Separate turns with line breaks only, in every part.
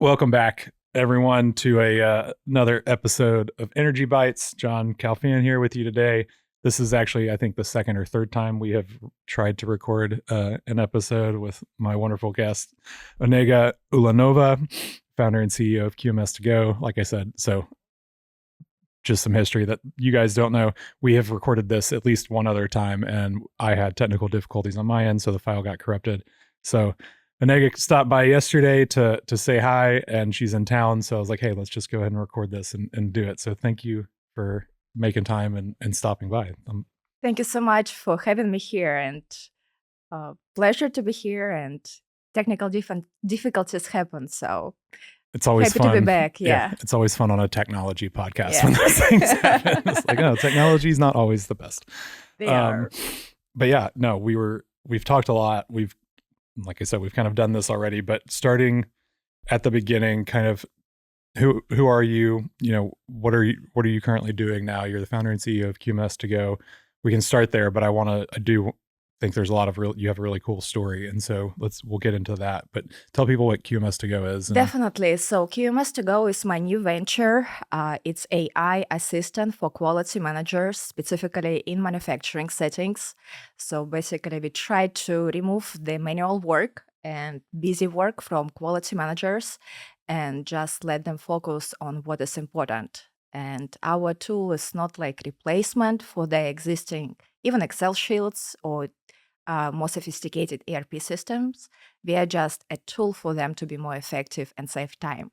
Welcome back, everyone, to another episode of Energy Bites. John Calfean here with you today. This is actually, I think, the second or third time we have tried to record an episode with my wonderful guest, Onega Ulanova, founder and CEO of QMS2GO. Like I said, so just some history that you guys don't know. We have recorded this at least one other time, and I had technical difficulties on my end, so the file got corrupted. So Andiega stopped by yesterday to say hi, and she's in town. So I was like, hey, let's just go ahead and record this and do it. So thank you for making time and stopping by.
Thank you so much for having me here, and pleasure to be here. And technical difficulties happen, so
it's always
happy
fun
to be back. Yeah.
It's always fun on a technology podcast when those things happen. It's like, oh, technology is not always the best.
They are.
But yeah, no, we've talked a lot. Like I said, we've kind of done this already, but starting at the beginning, kind of who are you? You know, what are you currently doing now? You're the founder and CEO of QMS2GO. We can start there, but I do think there's a lot of you have a really cool story. And so we'll get into that, but tell people what QMS2GO is.
Definitely. So QMS2GO is my new venture. It's AI assistant for quality managers, specifically in manufacturing settings. So basically we try to remove the manual work and busy work from quality managers and just let them focus on what is important. And our tool is not like replacement for the existing, even Excel sheets or more sophisticated ERP systems. We are just a tool for them to be more effective and save time.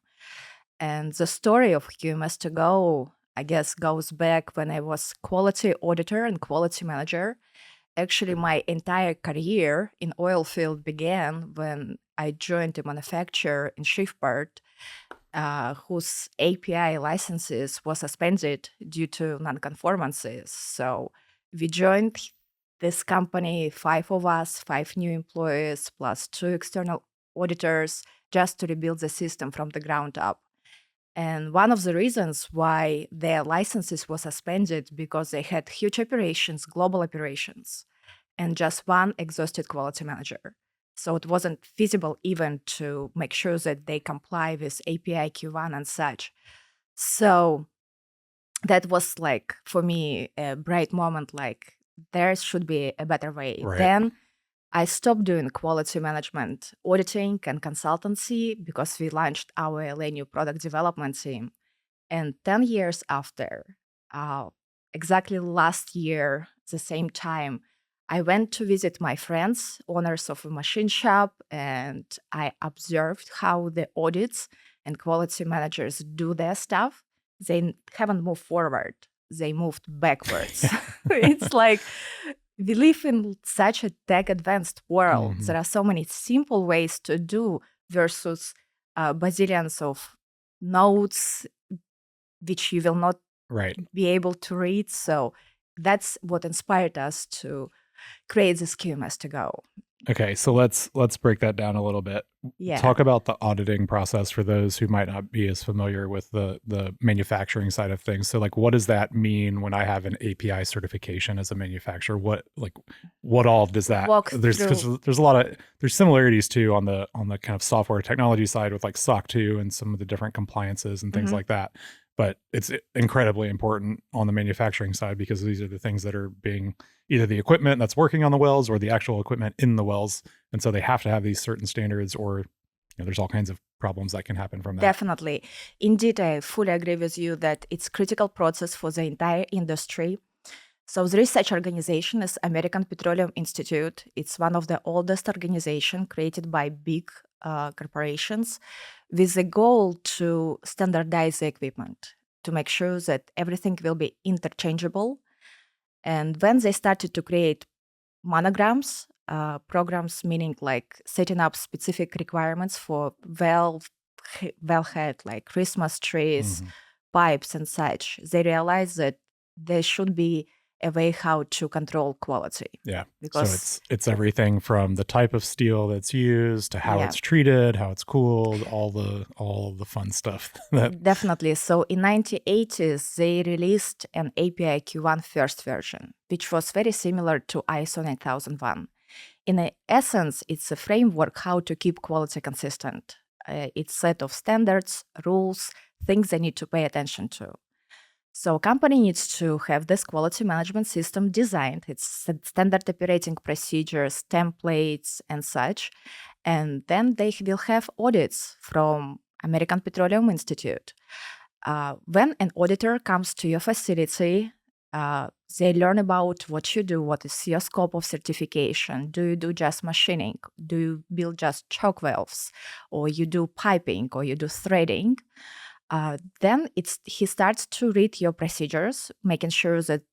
And the story of QMS2GO, I guess, goes back when I was quality auditor and quality manager. Actually, my entire career in oil field began when I joined a manufacturer in Shreveport whose API licenses were suspended due to non-conformances. So we joined this company, 5 of us, 5 new employees, plus 2 external auditors, just to rebuild the system from the ground up. And one of the reasons why their licenses were suspended because they had huge operations, global operations, and just one exhausted quality manager. So it wasn't feasible even to make sure that they comply with API Q1 and such. So that was like, for me, a bright moment, like, there should be a better way.
Right.
Then I stopped doing quality management, auditing, and consultancy because we launched our LA new product development team. And 10 years after, exactly last year, the same time, I went to visit my friends, owners of a machine shop, and I observed how the audits and quality managers do their stuff. They haven't moved forward. They moved backwards. It's like we live in such a tech advanced world.
Mm-hmm.
There are so many simple ways to do versus bazillions of notes which you will not be able to read. So that's what inspired us to create this QMS2GO.
Okay, so let's break that down a little bit.
Yeah.
Talk about the auditing process for those who might not be as familiar with the manufacturing side of things. So like, what does that mean when I have an API certification as a manufacturer? What all does that? There's a lot of similarities too on the kind of software technology side with like SOC 2 and some of the different compliances and things like that. But it's incredibly important on the manufacturing side because these are the things that are being either the equipment that's working on the wells or the actual equipment in the wells. And so they have to have these certain standards or there's all kinds of problems that can happen from that.
Definitely. Indeed, I fully agree with you that it's a critical process for the entire industry. So the research organization is American Petroleum Institute. It's one of the oldest organizations created by big corporations with the goal to standardize the equipment, to make sure that everything will be interchangeable. And when they started to create monograms, programs, meaning like setting up specific requirements for wellhead, like Christmas trees, pipes and such, they realized that there should be a way how to control quality.
Yeah, because so it's everything from the type of steel that's used to how it's treated, how it's cooled, all the fun stuff.
Definitely. So in 1980s, they released an API Q1 first version, which was very similar to ISO 9001. In essence, it's a framework how to keep quality consistent. It's set of standards, rules, things they need to pay attention to. So a company needs to have this quality management system designed. It's standard operating procedures, templates, and such. And then they will have audits from American Petroleum Institute. When an auditor comes to your facility, they learn about what you do, what is your scope of certification. Do you do just machining? Do you build just choke valves? Or you do piping, or you do threading? Then he starts to read your procedures, making sure that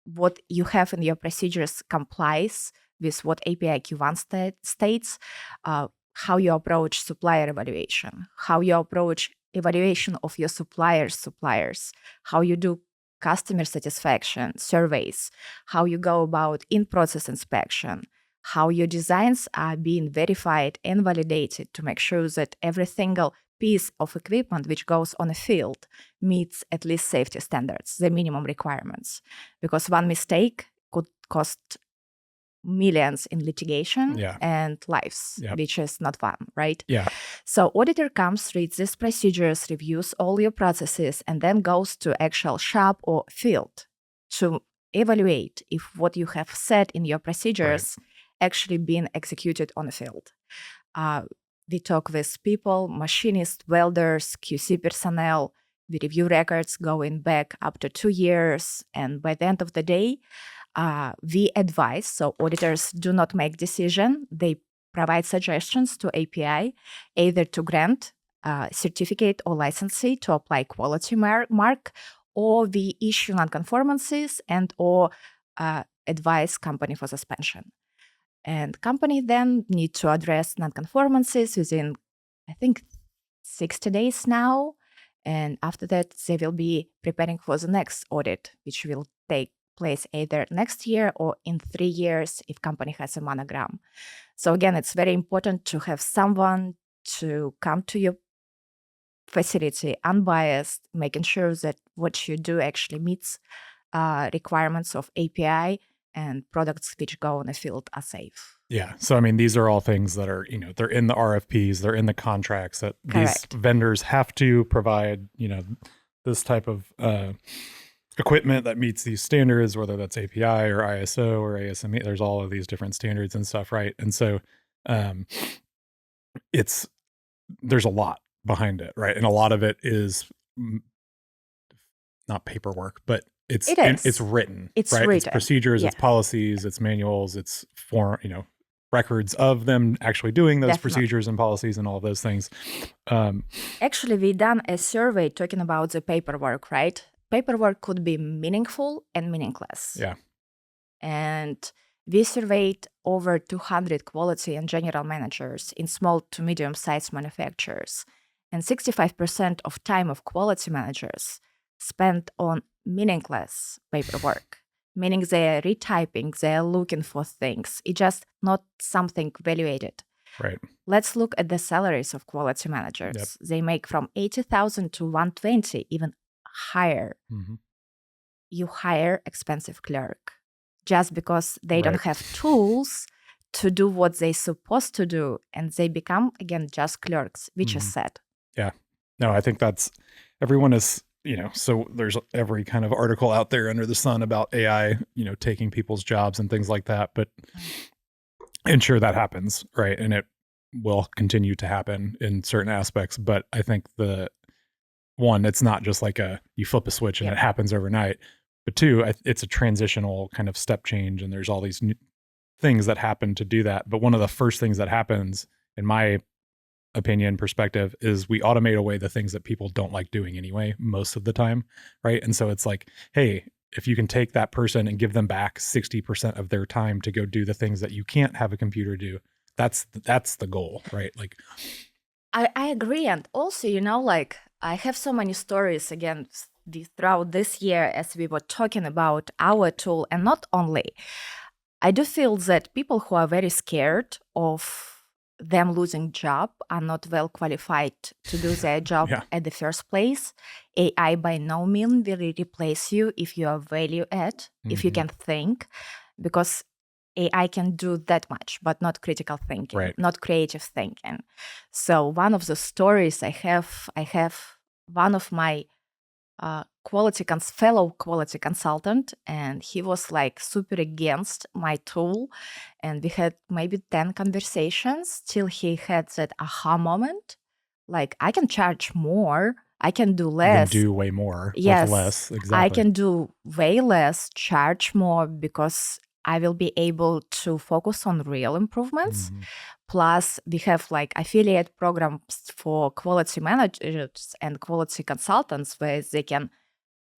what you have in your procedures complies with what API Q1 states, how you approach supplier evaluation, how you approach evaluation of your suppliers, how you do customer satisfaction surveys, how you go about in-process inspection, how your designs are being verified and validated to make sure that every single piece of equipment which goes on a field meets at least safety standards, the minimum requirements. Because one mistake could cost millions in litigation and lives, which is not fun, right?
Yeah.
So auditor comes, reads these procedures, reviews all your processes, and then goes to actual shop or field to evaluate if what you have said in your procedures actually being executed on the field. We talk with people, machinists, welders, QC personnel. We review records going back up to 2 years. And by the end of the day, we advise. So auditors do not make decision. They provide suggestions to API, either to grant certificate or licensee to apply quality mark, or we issue non-conformances and or advise company for suspension. And company then need to address non-conformances within, I think, 60 days now. And after that, they will be preparing for the next audit, which will take place either next year or in 3 years if company has a monogram. So again, it's very important to have someone to come to your facility unbiased, making sure that what you do actually meets requirements of API and products which go on the field are safe.
Yeah. So, I mean, these are all things that are, they're in the RFPs, they're in the contracts that these vendors have to provide, this type of equipment that meets these standards, whether that's API or ISO or ASME. There's all of these different standards and stuff, right? And so there's a lot behind it, right? And a lot of it is not paperwork, but it's written.
It's
right?
written.
It's procedures, it's policies, it's manuals, it's records of them actually doing those procedures and policies and all of those things.
Actually, we done a survey talking about the paperwork, right? Paperwork could be meaningful and meaningless.
Yeah.
And we surveyed over 200 quality and general managers in small to medium-sized manufacturers. And 65% of time of quality managers spent on meaningless paperwork, meaning they are retyping, they are looking for things. It's just not something evaluated.
Right.
Let's look at the salaries of quality managers.
Yep.
They make from 80,000 to 120, even higher.
Mm-hmm.
You hire expensive clerk just because they don't have tools to do what they're supposed to do, and they become, again, just clerks, which is sad.
Yeah. No, I think everyone is, so there's every kind of article out there under the sun about AI, taking people's jobs and things like that, but sure, that happens, right? And it will continue to happen in certain aspects. But I think it's not just like you flip a switch and it happens overnight. But 2, it's a transitional kind of step change, and there's all these new things that happen to do that. But one of the first things that happens, in my opinion, perspective, is we automate away the things that people don't like doing anyway, most of the time, right? And so it's like, hey, if you can take that person and give them back 60% of their time to go do the things that you can't have a computer do, that's the goal, right? Like,
I agree. And also, I have so many stories, again, throughout this year as we were talking about our tool, and not only. I do feel that people who are very scared of them losing job are not well qualified to do their job at the first place. AI by no means will replace you if you are value add, if you can think, because AI can do that much, but not critical thinking,
Right.
not creative thinking. So one of the stories I have one of my fellow quality consultant, and he was like super against my tool, and we had maybe 10 conversations till he had that aha moment, like, I can charge more, I can do
You can
less.
do way more
Yes,
with less.
I
Exactly.
can do way less, charge more, because I will be able to focus on real improvements.
Mhm.
Plus, we have like affiliate programs for quality managers and quality consultants where they can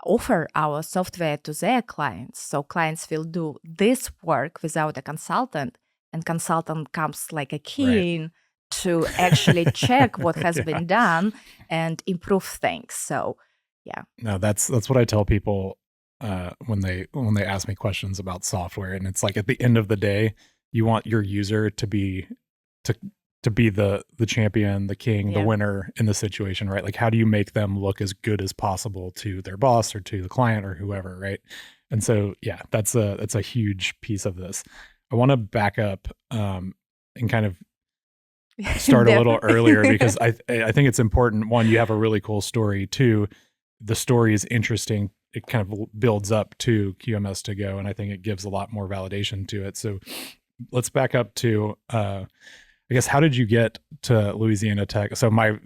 offer our software to their clients. So clients will do this work without a consultant, and consultant comes like a king to actually check what has
Yeah.
been done and improve things. So yeah.
No, that's what I tell people when they ask me questions about software, and it's like at the end of the day, you want your user to be the champion, the king, the
Yeah.
winner in the situation, right? Like, how do you make them look as good as possible to their boss or to the client or whoever, right? And so, yeah, that's a huge piece of this. I want to back up and kind of start a little earlier, because I think it's important. One, you have a really cool story. Two, the story is interesting. It kind of builds up to QMS2GO, and I think it gives a lot more validation to it. So let's back up to, I guess, how did you get to Louisiana Tech? So my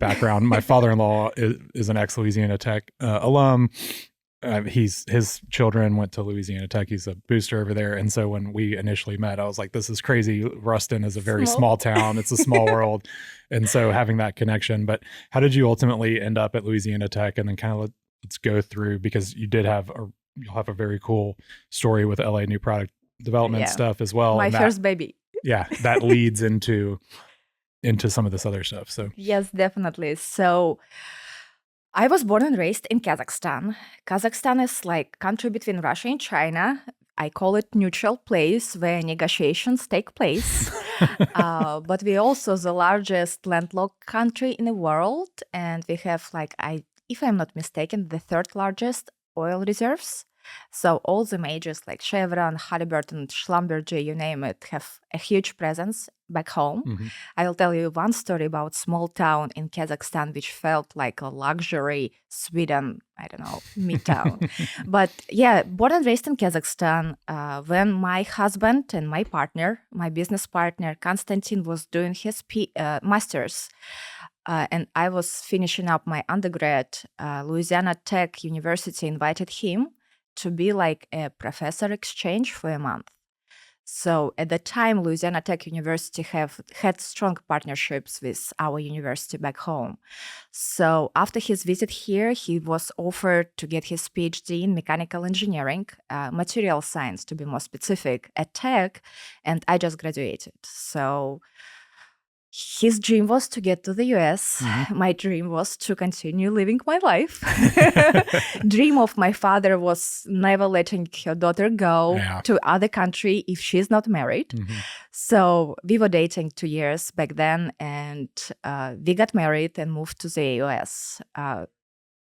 background, my father-in-law is an ex-Louisiana Tech alum. His children went to Louisiana Tech. He's a booster over there. And so when we initially met, I was like, this is crazy. Ruston is a very small town. It's a small world. And so having that connection. But how did you ultimately end up at Louisiana Tech? And then kind of let's go through, because you'll have a very cool story with LA new product development stuff as well.
My
and
first baby.
Yeah, that leads into some of this other stuff. So
yes, definitely. So I was born and raised in Kazakhstan. Kazakhstan is like country between Russia and China. I call it neutral place where negotiations take place. But we're also the largest landlocked country in the world. And we have if I'm not mistaken, the third largest oil reserves. So all the majors like Chevron, Halliburton, Schlumberger, you name it, have a huge presence back home. I'll tell you one story about small town in Kazakhstan, which felt like a luxury Sweden, I don't know, midtown. But yeah, born and raised in Kazakhstan, when my husband and my partner, my business partner, Konstantin, was doing his master's, and I was finishing up my undergrad, Louisiana Tech University invited him to be like a professor exchange for a month. So at the time, Louisiana Tech University had strong partnerships with our university back home. So after his visit here, he was offered to get his PhD in mechanical engineering, material science to be more specific, at Tech, and I just graduated. So his dream was to get to the US. My dream was to continue living my life. Dream of my father was never letting her daughter go to other country if she's not married. So we were dating 2 years back then, and we got married and moved to the US.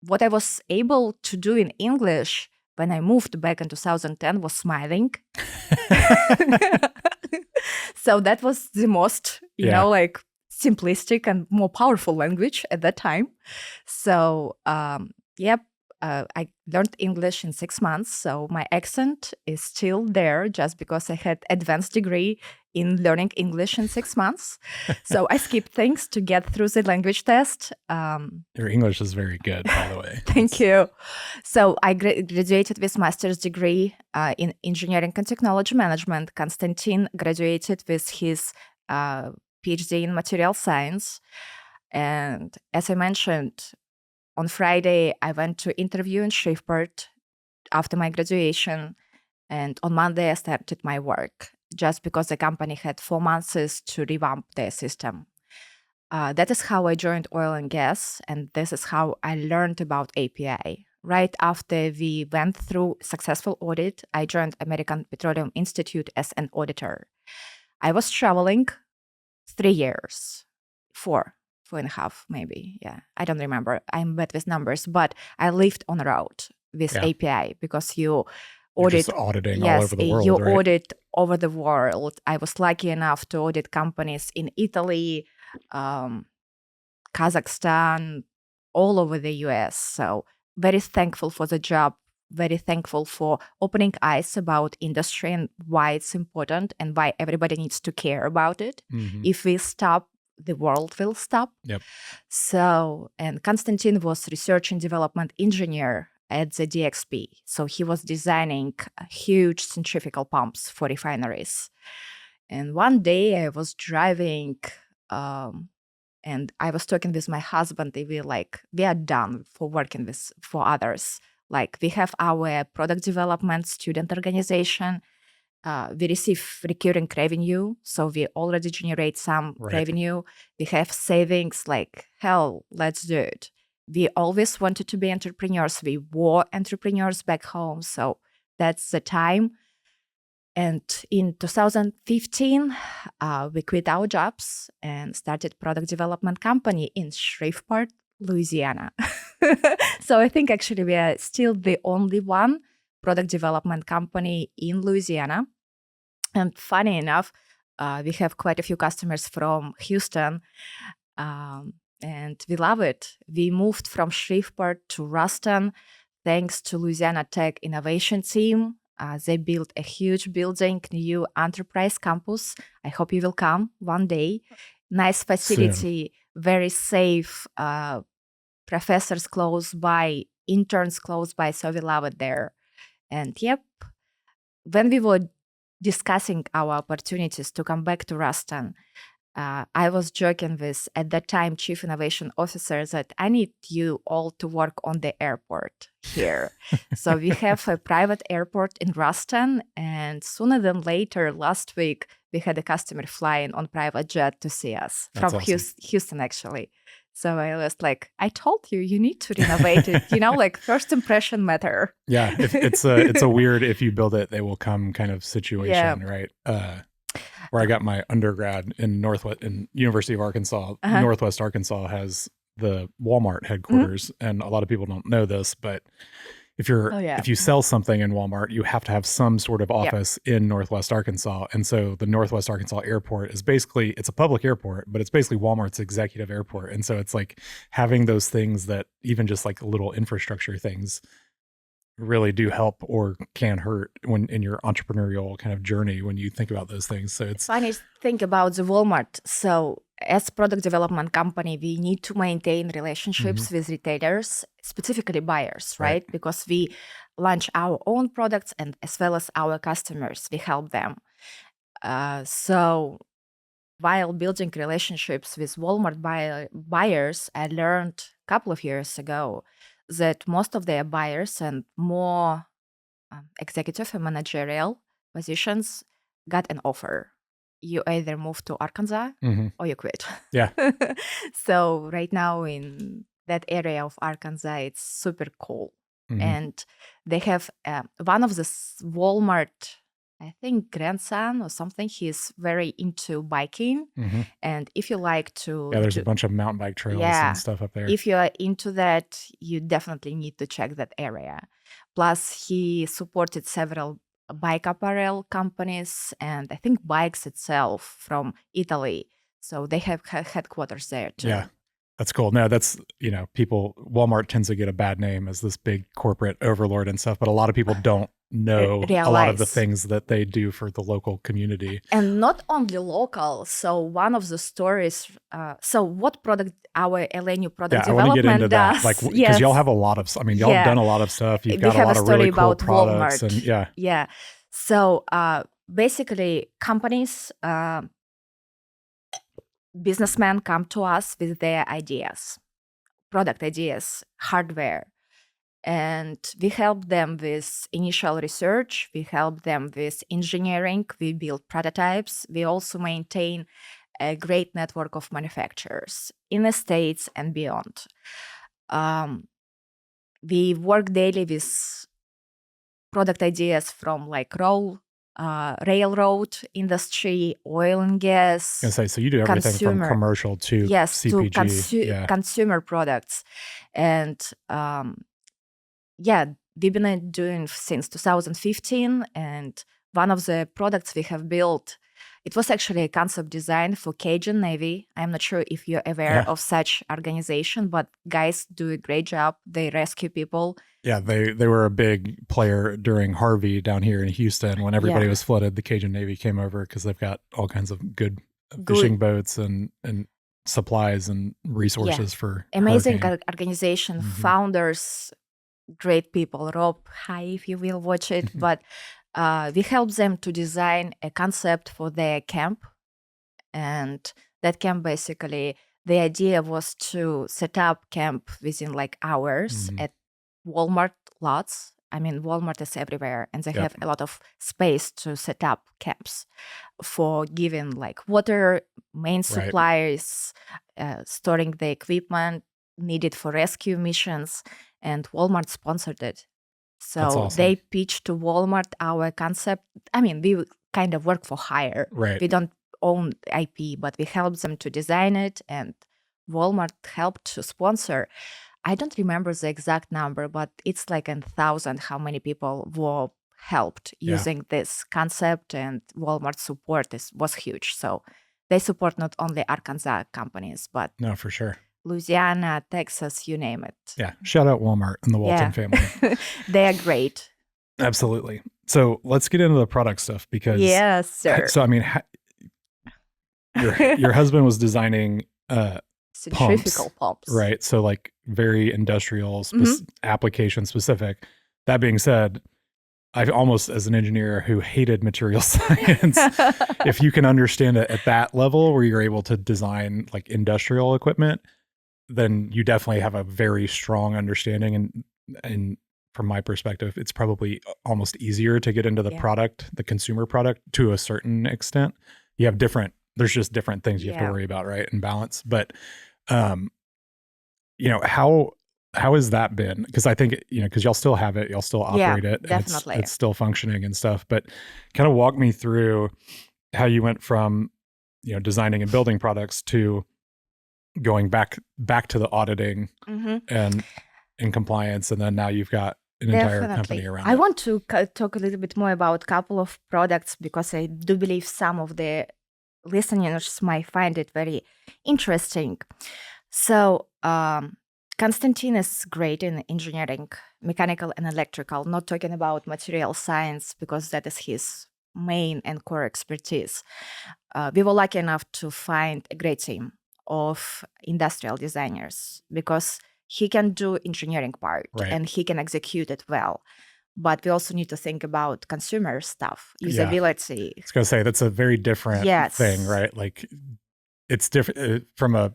What I was able to do in English when I moved back in 2010 was smiling. So that was the most, simplistic and more powerful language at that time. So, I learned English in 6 months. So my accent is still there just because I had advanced degree in learning English in 6 months. So I skipped things to get through the language test.
Your English is very good, by the way.
Thank you. So I graduated with master's degree in engineering and technology management. Konstantin graduated with his PhD in material science. And as I mentioned, on Friday, I went to interview in Shreveport after my graduation. And on Monday, I started my work just because the company had 4 months to revamp their system. That is how I joined oil and gas, and this is how I learned about API. Right after we went through successful audit, I joined American Petroleum Institute as an auditor. I was traveling 3 years, 4.5 maybe. Yeah, I don't remember. I'm bad with numbers, but I lived on the road with API because you
just auditing all over the world,
you
right?
audit over the world. I was lucky enough to audit companies in Italy, Kazakhstan, all over the US. So very thankful for the job, very thankful for opening eyes about industry and why it's important and why everybody needs to care about it. If we stop, the world will stop.
Yep.
So, and Konstantin was research and development engineer at the DXP. So he was designing huge centrifugal pumps for refineries. And one day I was driving and I was talking with my husband, and we are done for working for others. Like, we have our product development student organization. We receive recurring revenue, so we already generate some revenue. We have savings, like, hell, let's do it. We always wanted to be entrepreneurs. We were entrepreneurs back home, so that's the time. And in 2015, we quit our jobs and started product development company in Shreveport, Louisiana. So I think actually we are still the only one product development company in Louisiana. And funny enough, we have quite a few customers from Houston, and we love it. We moved from Shreveport to Ruston thanks to Louisiana Tech Innovation Team. They built a huge building, new enterprise campus. I hope you will come one day. Nice facility, very safe, professors close by, interns close by, so we love it there. And yep, when we were discussing our opportunities to come back to Ruston, I was joking with, at that time, Chief Innovation Officer, that I need you all to work on the airport here. So we have a private airport in Ruston, and sooner than later, last week, we had a customer flying on private jet to see us.
That's
from
awesome.
Houston, actually. So I was like, I told you, you need to renovate it. Like, first impression matter.
Yeah, it's a weird, if you build it, they will come kind of situation, right? Where I got my undergrad in University of Arkansas, Northwest Arkansas has the Walmart headquarters, and a lot of people don't know this, but if you sell something in Walmart, you have to have some sort of office in Northwest Arkansas. And so the Northwest Arkansas airport is basically, it's a public airport, but it's basically Walmart's executive airport. And so it's like having those things that even just like little infrastructure things really do help or can hurt when in your entrepreneurial kind of journey when you think about those things. So it's
funny to think about the Walmart. So as product development company, we need to maintain relationships with retailers, specifically buyers, right? Because we launch our own products, and as well as our customers, we help them. So while building relationships with Walmart buyers, I learned a couple of years ago that most of their buyers and more executive and managerial positions got an offer. You either move to Arkansas or you quit.
Yeah.
So right now in that area of Arkansas, it's super cool. And they have one of the Walmart, I think, grandson or something. He's very into biking. And if you like to...
Yeah, there's a bunch of mountain bike trails and stuff up there.
If you're into that, you definitely need to check that area. Plus, he supported several bike apparel companies and I think bikes itself from Italy. So they have headquarters there too.
Yeah, that's cool. No, that's, Walmart tends to get a bad name as this big corporate overlord and stuff, but a lot of people don't know a lot of the things that they do for the local community.
And not only local. So one of the stories, so what product our LNU product development does.
Like, because y'all have a lot of, y'all have done a lot of You've got a lot of really cool products.
Walmart. And So basically companies, businessmen come to us with their ideas, product ideas, hardware. And we help them with initial research. We help them with engineering. We build prototypes. We also maintain a great network of manufacturers in the States and beyond. We work daily with product ideas from like railroad industry, oil and gas.
So you do everything from commercial to CPG.
To consumer products. And we've been doing since 2015, and one of the products we have built, it was actually a concept design for Cajun Navy. I'm not sure if you're aware of such organization, but guys do a great job. They rescue people.
Yeah, they were a big player during Harvey down here in Houston when everybody was flooded. The Cajun Navy came over because they've got all kinds of good fishing boats and supplies and resources for
amazing organization, founders, great people. Rob, hi if you will watch it, but we helped them to design a concept for their camp. And that camp, basically, the idea was to set up camp within like hours at Walmart lots. I mean, Walmart is everywhere, and they have a lot of space to set up camps for giving like water, main supplies, storing the equipment needed for rescue missions, and Walmart sponsored it. So they pitched to Walmart our concept. I mean, we kind of work for hire. We don't own IP, but we helped them to design it, and Walmart helped to sponsor. I don't remember the exact number, but it's like 1,000 how many people were helped using this concept, and Walmart support was huge. So they support not only Arkansas companies, but
no, for sure,
Louisiana, Texas, you name it.
Yeah, shout out Walmart and the Walton family.
They are great.
Absolutely. So let's get into the product stuff because
yes, sir.
So I mean, your husband was designing
centrifugal pumps,
right? So like very industrial, application specific. That being said, I almost, as an engineer who hated material science, if you can understand it at that level where you're able to design like industrial equipment, then you definitely have a very strong understanding. And from my perspective, it's probably almost easier to get into the product, the consumer product, to a certain extent. You have there's just different things you have to worry about, right? And balance. But, you know, how has that been? Because I think, you know, because y'all still have it, y'all still operate it.
Definitely.
It's still functioning and stuff. But kind of walk me through how you went from, you know, designing and building products to going back to the auditing and in compliance, and then now you've got an entire company around it.
I want to talk a little bit more about a couple of products because I do believe some of the listeners might find it very interesting. So Konstantin is great in engineering, mechanical and electrical, not talking about material science because that is his main and core expertise. We were lucky enough to find a great team of industrial designers because he can do engineering part and he can execute it well. But we also need to think about consumer stuff, usability.
I was going to say, that's a very different thing, right? Like it's different from a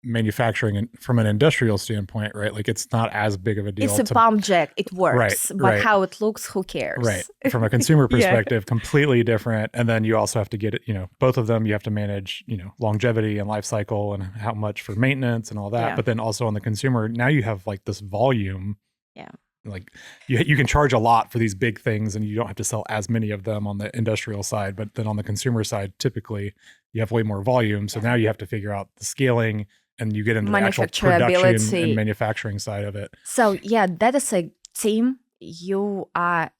manufacturing and from an industrial standpoint, right? Like it's not as big of a deal.
It's a pump jack. It works. But how it looks, who cares?
Right. From a consumer perspective, completely different. And then you also have to get it, you know, both of them, you have to manage, you know, longevity and life cycle and how much for maintenance and all that. But then also on the consumer, now you have like this volume.
Yeah.
Like you can charge a lot for these big things and you don't have to sell as many of them on the industrial side. But then on the consumer side, typically you have way more volume. So now you have to figure out the scaling and you get into the actual production and manufacturing side of it.
So that is a team. You are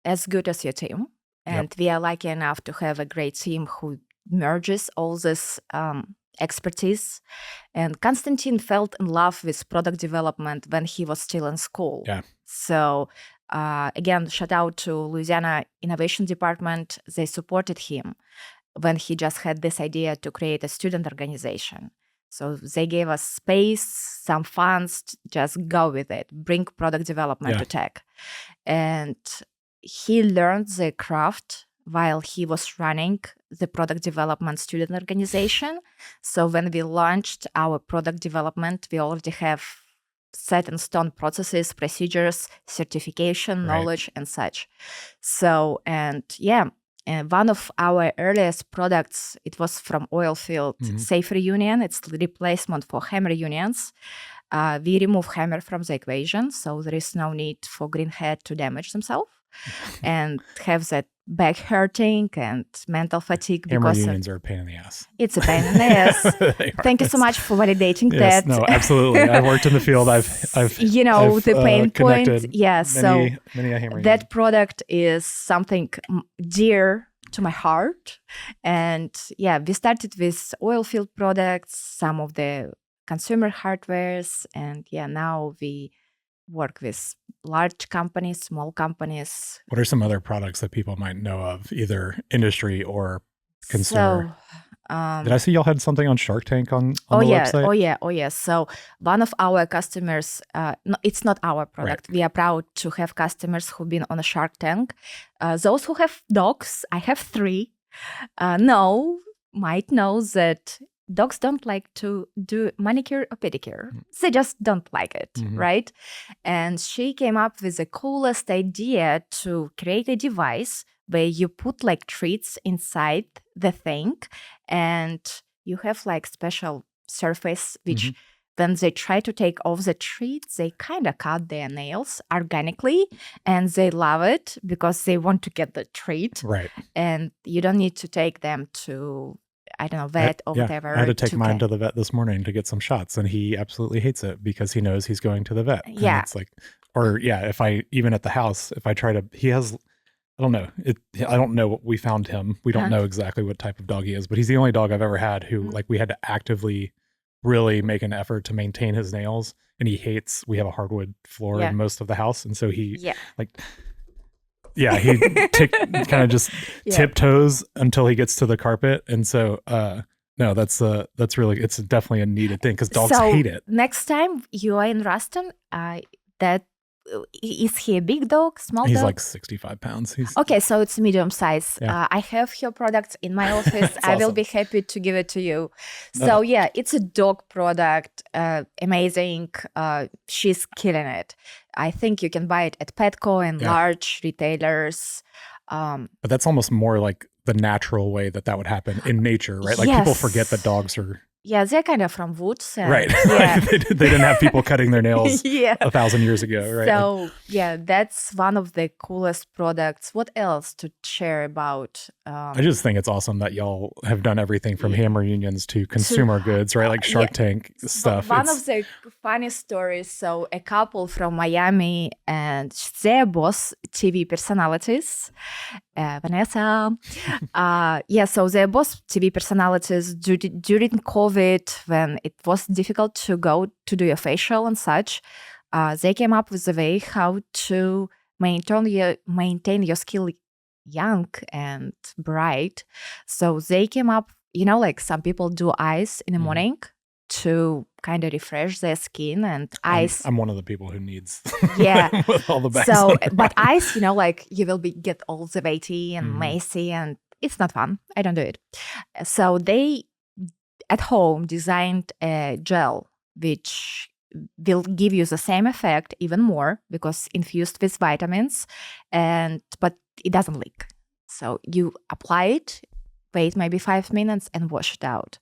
as good as your team. And we are lucky enough to have a great team who merges all this expertise. And Konstantin fell in love with product development when he was still in school.
Yeah.
So again, shout out to Louisiana Innovation Department. They supported him when he just had this idea to create a student organization. So they gave us space, some funds, just go with it, bring product development to tech. And he learned the craft while he was running the product development student organization. So when we launched our product development, we already have set in stone processes, procedures, certification, knowledge, and such. So, and one of our earliest products, it was from oil field, Safe Reunion. It's the replacement for hammer unions. We remove hammer from the equation, so there is no need for greenhead to damage themselves and have that back hurting and mental fatigue
Hammer
because
unions are a pain in the ass.
It's a pain in the ass.
They are.
Thank you so much for validating
Yes,
that.
no, absolutely. I've worked in the field. I've
the pain point.
connected
Yeah, so
many a hammer union.
that product is something dear to my heart. And yeah, we started with oil field products, some of the consumer hardwares, and yeah, now we work with large companies, small companies.
What are some other products that people might know of, either industry or consumer?
So,
did I see y'all had something on Shark Tank on the website?
Oh yeah. So one of our customers, no, it's not our product.
Right.
We are proud to have customers who've been on a Shark Tank. Those who have dogs, I have 3, might know that dogs don't like to do manicure or pedicure. They just don't like it, right? And she came up with the coolest idea to create a device where you put like treats inside the thing and you have like special surface which when they try to take off the treats, they kind of cut their nails organically and they love it because they want to get the treat.
Right.
And you don't need to take them to, I don't know, vet or whatever.
I had to take mine to the vet this morning to get some shots and he absolutely hates it because he knows he's going to the vet.
Yeah.
And it's like, or if I, even at the house, if I try to, he has, I don't know. I don't know. We found him. We don't know exactly what type of dog he is, but he's the only dog I've ever had who like we had to actively really make an effort to maintain his nails. And he hates, we have a hardwood floor in most of the house. And so he he kind of just tiptoes until he gets to the carpet. And so, no, that's really, it's definitely a needed thing because dogs hate it.
Next time you are in Ruston, is he a big dog, small dog?
He's like 65 pounds.
Okay, so it's medium size.
Yeah.
I have your products in my office. I will be happy to give it to you. So yeah, it's a dog product. Amazing. She's killing it. I think you can buy it at Petco and large retailers.
But that's almost more like the natural way that would happen in nature, right? Like people forget that dogs are...
Yeah, they're kind of from woods.
Right.
Yeah.
they didn't have people cutting their nails 1,000 years ago, right?
So yeah, that's one of the coolest products. What else to share about?
I just think it's awesome that y'all have done everything from hammer unions to consumer goods, right? Like Shark Tank stuff.
One of the funny stories, so a couple from Miami and their boss, TV personalities, Vanessa. So their boss, TV personalities, during COVID, when it was difficult to go to do a facial and such, they came up with a way how to maintain your skin young and bright. So they came up, like some people do eyes in the morning to kind of refresh their skin and eyes.
I'm one of the people who needs
with
all the bags.
So, but eyes, like you will get all sweaty and messy and it's not fun. I don't do it. So they at home designed a gel which will give you the same effect, even more, because infused with vitamins, but it doesn't leak. So you apply it, wait maybe 5 minutes and wash it out.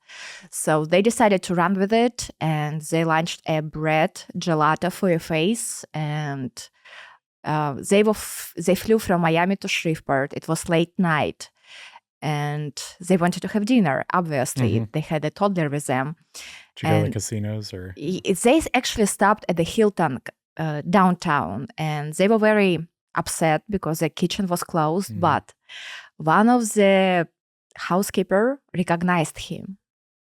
So they decided to run with it and they launched a bread gelato for your face. And they flew from Miami to Shreveport. It was late night. And they wanted to have dinner, obviously. They had a toddler with them.
Did you go to the casinos? Or?
They actually stopped at the Hilton downtown. And they were very upset because the kitchen was closed. But one of the housekeeper recognized him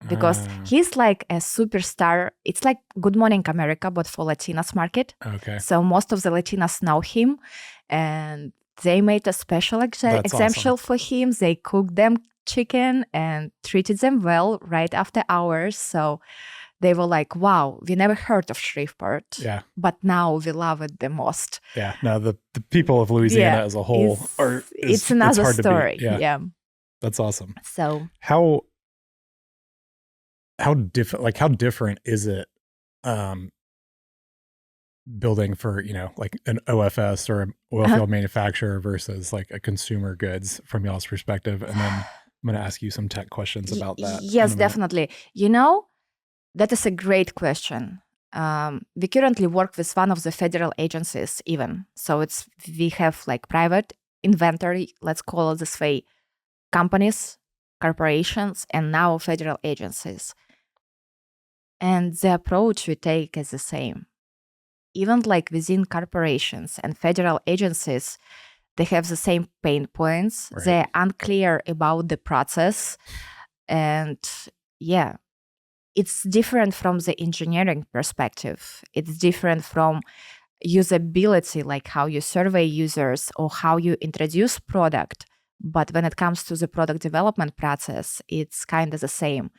because he's like a superstar. It's like Good Morning America, but for Latinas market.
Okay.
So most of the Latinas know him. And they made a special exemption for him. They cooked them chicken and treated them well right after hours. So they were like, wow, we never heard of Shreveport.
Yeah.
But now we love it the most.
Yeah. Now the people of Louisiana as a whole
it's another story. Yeah.
That's awesome.
So
how different is it building for, like an OFS or an oil field manufacturer versus like a consumer goods from y'all's perspective? And then I'm going to ask you some tech questions about that.
Yes, definitely. That is a great question. We currently work with one of the federal agencies even. So we have like private inventory, let's call it this way, companies, corporations, and now federal agencies. And the approach we take is the same. Even like within corporations and federal agencies, they have the same pain points.
Right.
They're unclear about the process. And yeah, it's different from the engineering perspective. It's different from usability, like how you survey users or how you introduce product. But when it comes to the product development process, it's kind of the same.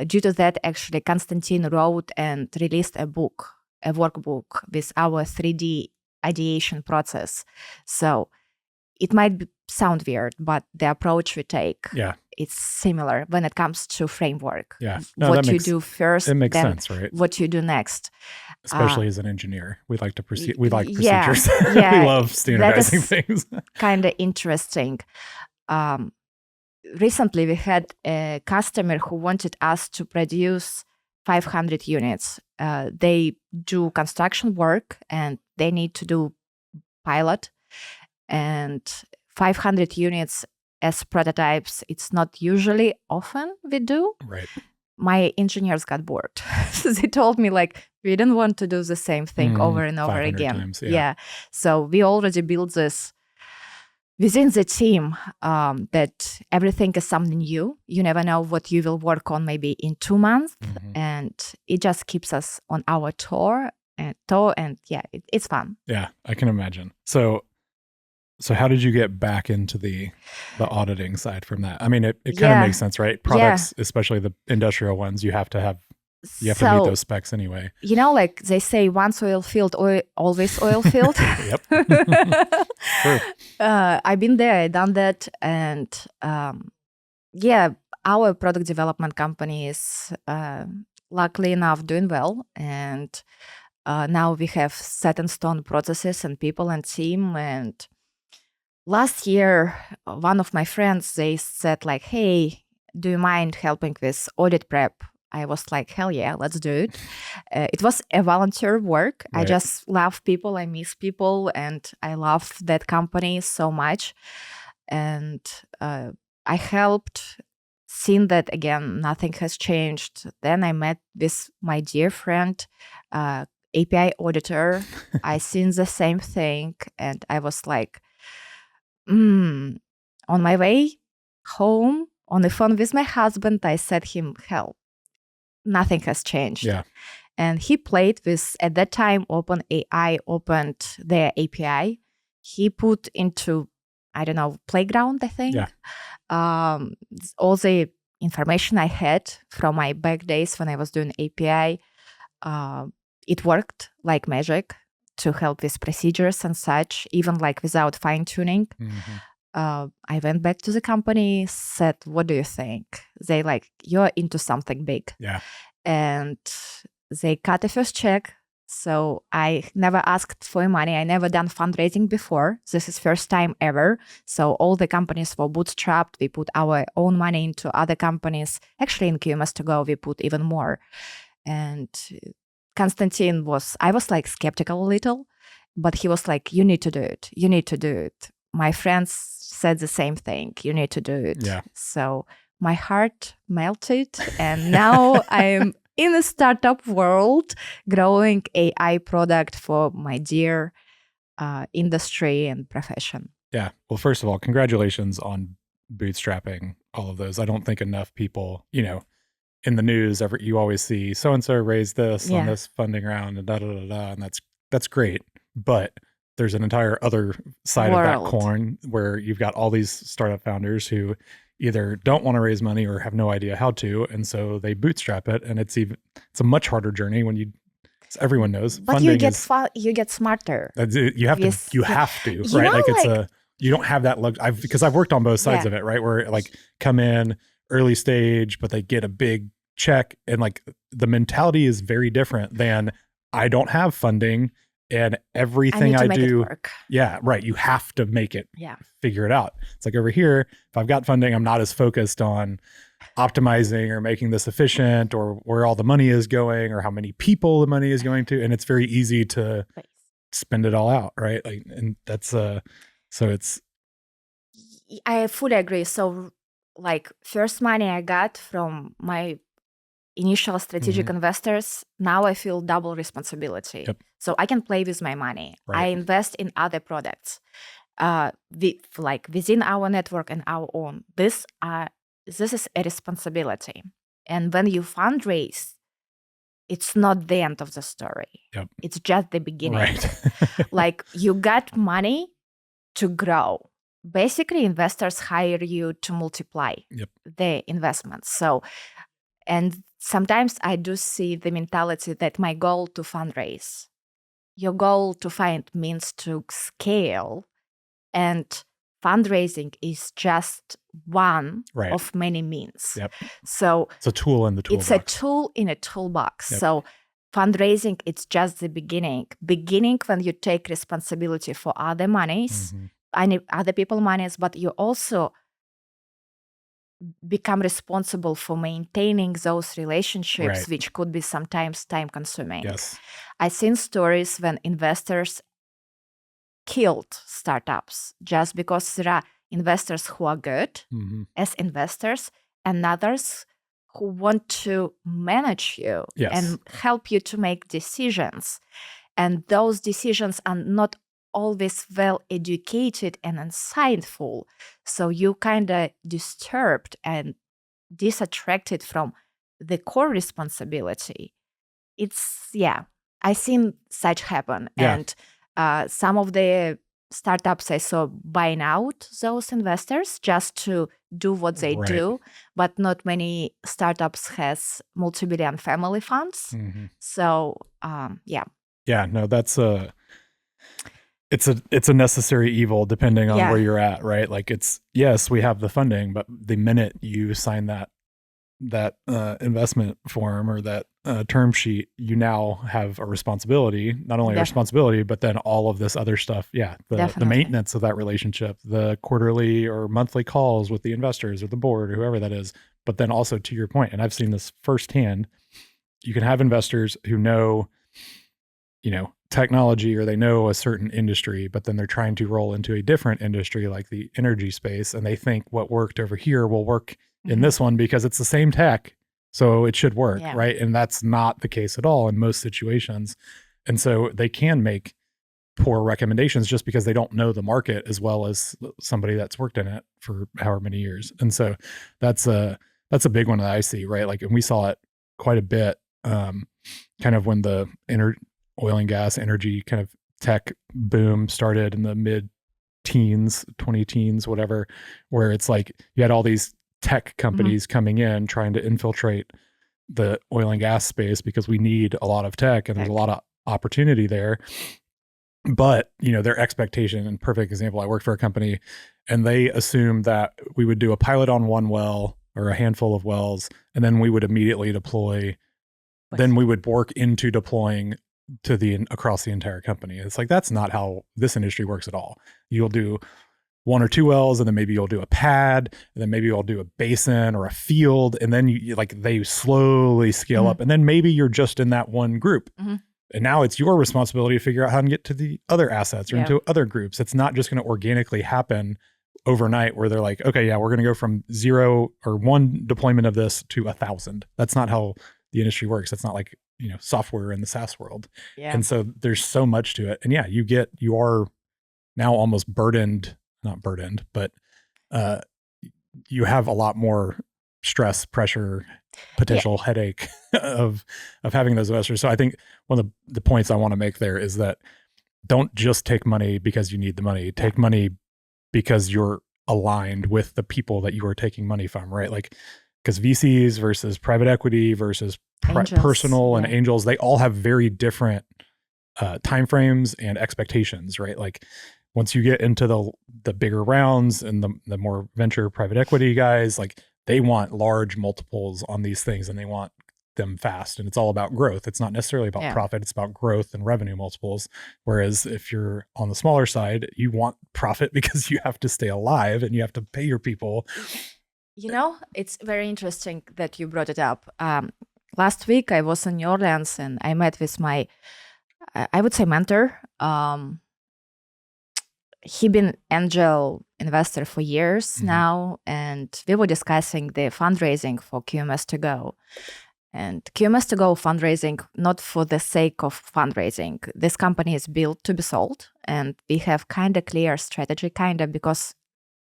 Due to that, actually, Konstantin wrote and released a workbook with our 3D ideation process. So it might sound weird, but the approach we take, it's similar when it comes to framework.
Yeah.
What you do first,
it makes
then
sense, right?
what you do next.
Especially as an engineer. We like to proceed. We like procedures.
Yeah,
we love standardizing things.
Kind of interesting. Recently, we had a customer who wanted us to produce 500 units. They do construction work and they need to do pilot. And 500 units as prototypes, it's not usually often we do.
Right.
My engineers got bored. They told me, like, we don't want to do the same thing over and over again.
Times,
So we already built this within the team, that everything is something new. You never know what you will work on maybe in 2 months. And it just keeps us on our toe. And it's fun.
Yeah, I can imagine. So how did you get back into the auditing side from that? I mean, it kind of makes sense, right? Products, especially the industrial ones, you have to meet those specs anyway.
You know, like they say, once oil field, always oil field.
Yep. Sure.
I've been there, I've done that. And our product development company is luckily enough doing well. And now we have set in stone processes and people and team. And last year, one of my friends, they said like, hey, do you mind helping with audit prep? I was like, hell yeah, let's do it. It was a volunteer work. Right. I just love people. I miss people. And I love that company so much. And I helped. Seeing that, again, nothing has changed. Then I met with my dear friend, API auditor. I seen the same thing. And I was like, on my way home, on the phone with my husband, I said him, hell, nothing has changed.
Yeah.
And he played with, at that time, OpenAI opened their API. He put into, I don't know, Playground, I think.
Yeah.
All the information I had from my back days when I was doing API, it worked like magic to help with procedures and such, even like without fine-tuning. I went back to the company, said, what do you think? They like, you're into something big.
Yeah.
And they cut a first check. So I never asked for money. I never done fundraising before. This is first time ever. So all the companies were bootstrapped. We put our own money into other companies. Actually, in QMS2GO, we put even more. And Konstantin I was like skeptical a little, but he was like, you need to do it. You need to do it. My friends said the same thing. You need to do it.
Yeah.
So my heart melted. And now I'm in the startup world, growing AI product for my dear industry and profession.
Yeah. Well, first of all, congratulations on bootstrapping all of those. I don't think enough people, in the news, you always see so-and-so raised this on this funding round and and that's great. But there's an entire other side of that coin where you've got all these startup founders who either don't want to raise money or have no idea how to, and so they bootstrap it, and it's a much harder journey when everyone knows.
But
funding
you get smarter.
You have to, right? Like you don't have that luck. Because I've worked on both sides of it, right? Where like come in early stage, but they get a big check, and like the mentality is very different than I don't have funding. And everything I do, you have to make it, figure it out. It's like over here, if I've got funding, I'm not as focused on optimizing or making this efficient or where all the money is going or how many people the money is going to. And it's very easy to spend it all out, right? Like, and that's, so
I fully agree. So, like, first money I got from my initial strategic investors, now I feel double responsibility.
Yep.
So I can play with my money.
Right.
I invest in other products, within our network and our own. This is a responsibility. And when you fundraise, it's not the end of the story.
Yep.
It's just the beginning.
Right.
Like, you got money to grow. Basically, investors hire you to multiply the investments. So, and sometimes I do see the mentality that my goal to fundraise, your goal to find means to scale, and fundraising is just one of many means.
Yep.
So
it's a tool in the toolbox.
It's a tool in a toolbox.
Yep.
So fundraising, it's just the beginning. Beginning when you take responsibility for other monies, other people's monies, but you also become responsible for maintaining those relationships, which could be sometimes time consuming.
Yes.
I've seen stories when investors killed startups just because there are investors who are good as investors and others who want to manage you and help you to make decisions. And those decisions are not always well educated and insightful. So you kind of disturbed and disattracted from the core responsibility. I've seen such happen. And some of the startups I saw buying out those investors just to do what they do, but not many startups has multi-billion family funds. So,
Yeah, no, that's it's a necessary evil depending on where you're at, right? Like, it's, yes, we have the funding, but the minute you sign that investment form or that term sheet, you now have a responsibility, not only a responsibility, but then all of this other stuff. Yeah. The maintenance of that relationship, the quarterly or monthly calls with the investors or the board or whoever that is. But then also, to your point, and I've seen this firsthand, you can have investors who know, technology, or they know a certain industry, but then they're trying to roll into a different industry like the energy space. And they think what worked over here will work in this one because it's the same tech, so it should work, right? And that's not the case at all in most situations. And so they can make poor recommendations just because they don't know the market as well as somebody that's worked in it for however many years. And so that's a big one that I see, right? Like, and we saw it quite a bit, kind of when the oil and gas energy kind of tech boom started in the mid-teens, 20 teens, whatever, where it's like you had all these tech companies coming in trying to infiltrate the oil and gas space because we need a lot of tech and there's a lot of opportunity there. But, their expectation, and perfect example, I worked for a company and they assumed that we would do a pilot on one well or a handful of wells, and then we would immediately deploy. Then we would work into deploying across the entire company. It's like, that's not how this industry works at all. You'll do one or two wells, and then maybe you'll do a pad, and then maybe you'll do a basin or a field, and then they slowly scale up, and then maybe you're just in that one group. And now it's your responsibility to figure out how to get to the other assets or into other groups. It's not just going to organically happen overnight where they're like, okay, yeah, we're going to go from 0 or 1 deployment of this to 1,000. That's not how the industry works. That's not like, software in the SaaS world. And so there's so much to it. And you are now almost not burdened, but you have a lot more stress, pressure, potential headache of having those investors. So I think one of the points I want to make there is that don't just take money because you need the money. Take money because you're aligned with the people that you are taking money from, right? Like, because VCs versus private equity versus personal and angels, they all have very different timeframes and expectations, right? Like, once you get into the bigger rounds and the more venture private equity guys, like, they want large multiples on these things and they want them fast. And it's all about growth. It's not necessarily about profit. It's about growth and revenue multiples. Whereas if you're on the smaller side, you want profit because you have to stay alive and you have to pay your people.
It's very interesting that you brought it up. Last week I was in New Orleans and I met with my, I would say, mentor. he been angel investor for years now, and we were discussing the fundraising for QMS2GO. And QMS2GO fundraising, not for the sake of fundraising. This company is built to be sold, and we have kind of clear strategy, because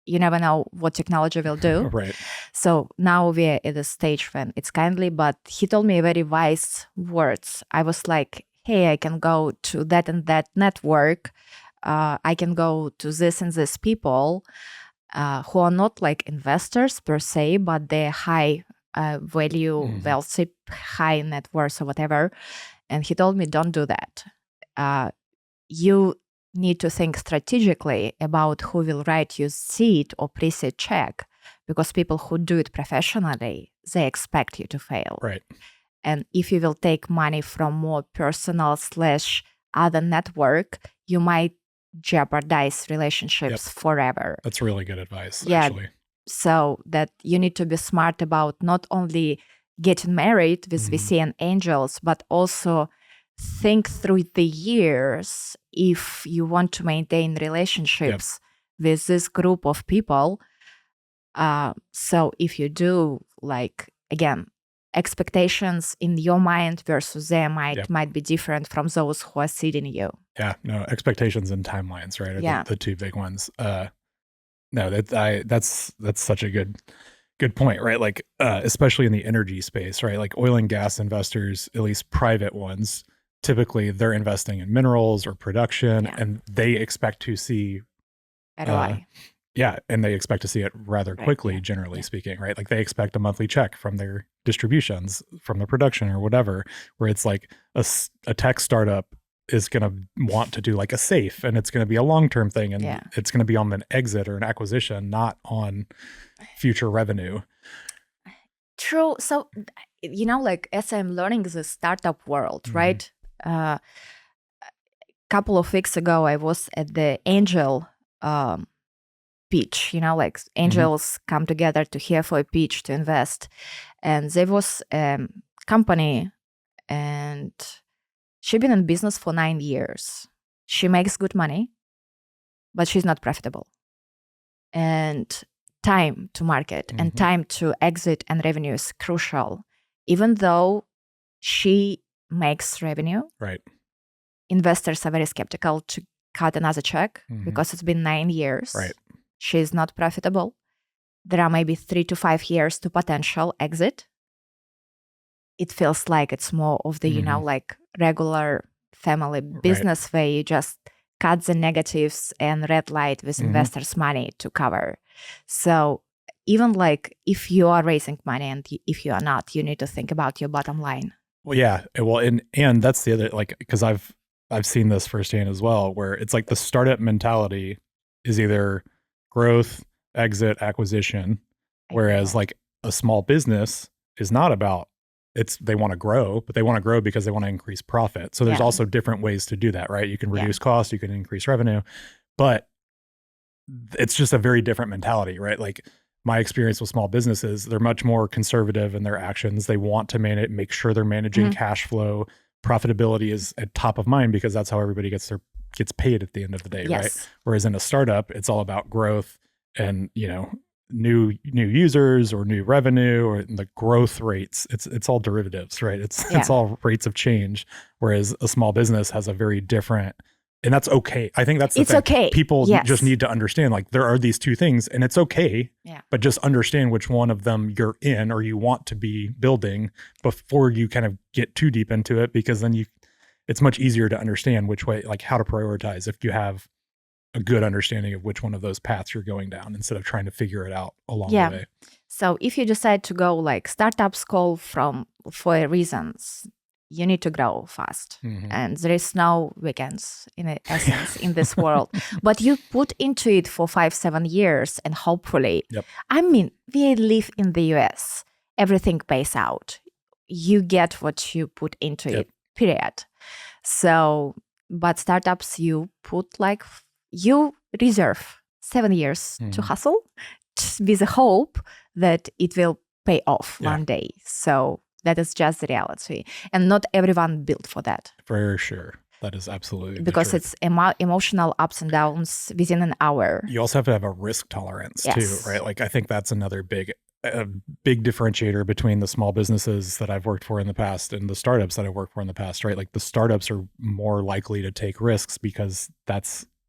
you never know what technology will do.
Right.
So now we're at a stage when it's kindly, but he told me very wise words. I was like, hey, I can go to that and that network. I can go to this and this people who are not like investors per se, but they're high value, wealthy, high net worth or whatever. And he told me, don't do that. You need to think strategically about who will write you seed or pre-seed check, because people who do it professionally, they expect you to fail.
Right.
And if you will take money from more personal / other network, you might jeopardize relationships forever.
That's really good advice,
Yeah.
actually.
So that you need to be smart about not only getting married with VC and angels, but also think through the years if you want to maintain relationships with this group of people. So if you do, like, again, expectations in your mind versus their mind might be different from those who are seeding you.
Yeah, no, expectations and timelines, right? Are the two big ones. No, that's such a good point, right? Like, especially in the energy space, right? Like oil and gas investors, at least private ones, typically they're investing in minerals or production, and they expect to see
ROI.
And they expect to see it rather quickly, generally speaking, right? Like they expect a monthly check from their distributions, from the production or whatever, where it's like a tech startup is going to want to do like a safe, and it's going to be a long-term thing, and it's going to be on an exit or an acquisition, not on future revenue.
True. So, like as I'm learning the startup world, right? A couple of weeks ago, I was at the angel pitch, like angels come together to hear for a pitch to invest. And there was a company, and she's been in business for 9 years. She makes good money, but she's not profitable. And time to market and time to exit and revenue is crucial. Even though she makes revenue,
right?
Investors are very skeptical to cut another check because it's been 9 years.
Right.
She's not profitable. There are maybe 3 to 5 years to potential exit. It feels like it's more of the, like regular family business where you just cut the negatives and red light with investors' money to cover. So even like if you are raising money and if you are not, you need to think about your bottom line.
Well, yeah. Well, and that's the other, like, because I've seen this firsthand as well, where it's like the startup mentality is either growth, exit, acquisition, whereas like a small business is not about, they want to grow, but they want to grow because they want to increase profit. So there's also different ways to do that, right? You can reduce costs, you can increase revenue, but it's just a very different mentality, right? Like my experience with small businesses, they're much more conservative in their actions. They want to make sure they're managing cash flow. Profitability is at top of mind because that's how everybody gets paid at the end of the day, right? Whereas in a startup, it's all about growth and, new users or new revenue or the growth rates. It's all derivatives, right? It's all rates of change. Whereas a small business has a very different, and that's okay. I think that's the thing.
Okay.
People just need to understand, like, there are these two things and it's okay, but just understand which one of them you're in or you want to be building before you kind of get too deep into it, because then it's much easier to understand which way, like how to prioritize if you have a good understanding of which one of those paths you're going down instead of trying to figure it out along the way.
So if you decide to go like startups call for reasons, you need to grow fast. And there is no weekends in essence in this world. But you put into it for 5-7 years and hopefully, I mean, we live in the US. Everything pays out. You get what you put into it, period. So, but startups, you reserve 7 years to hustle with the hope that it will pay off one day. So that is just the reality. And not everyone built for that.
For sure. That is absolutely
because
the truth.
it's emotional ups and downs within an hour.
You also have to have a risk tolerance
Yes.
too, right? Like I think that's another big differentiator between the small businesses that I've worked for in the past and the startups that I've worked for in the past, right? Like the startups are more likely to take risks because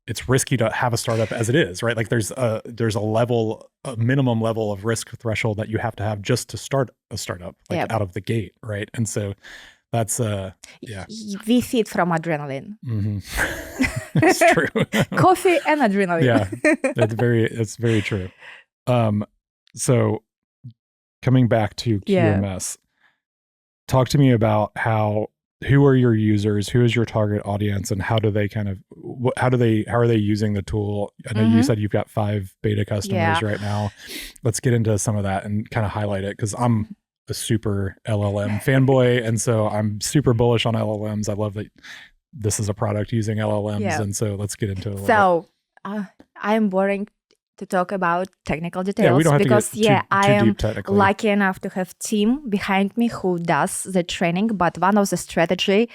it's risky to have a startup as it is, right? Like there's a minimum level of risk threshold that you have to have just to start a startup, like out of the gate, right? And so that's
we feed from adrenaline.
It's true.
Coffee and adrenaline.
Yeah, it's very true. So coming back to QMS, talk to me about who are your users, who is your target audience, and how are they using the tool? I know you said you've got 5 beta customers right now. Let's get into some of that and kind of highlight it, because I'm a super LLM fanboy, and so I'm super bullish on LLMs. I love that this is a product using LLMs, and so let's get into it a little bit.
I'm boring to talk about technical details,
we don't have
because
to get
I
too
am
deep technically.
lucky enough to have team behind me who does the training. But one of the strategies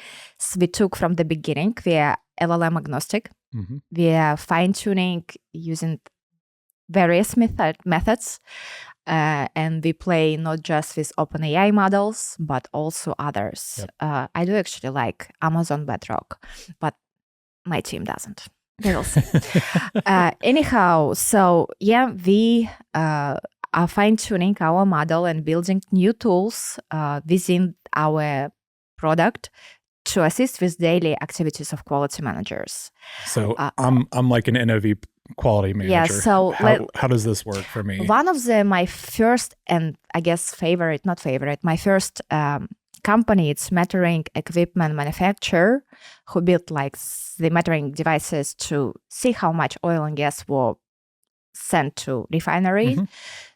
we took from the beginning, we are LLM agnostic. We are fine-tuning using various methods, and we play not just with OpenAI models, but also others. I do actually like Amazon Bedrock, but my team doesn't. We will see. Anyhow, so we are fine-tuning our model and building new tools within our product to assist with daily activities of quality managers.
So I'm like an NOV quality manager.
Yeah, so
how does this work for me?
One of my first, and I guess my first company, it's metering equipment manufacturer who built like the metering devices to see how much oil and gas were sent to refinery.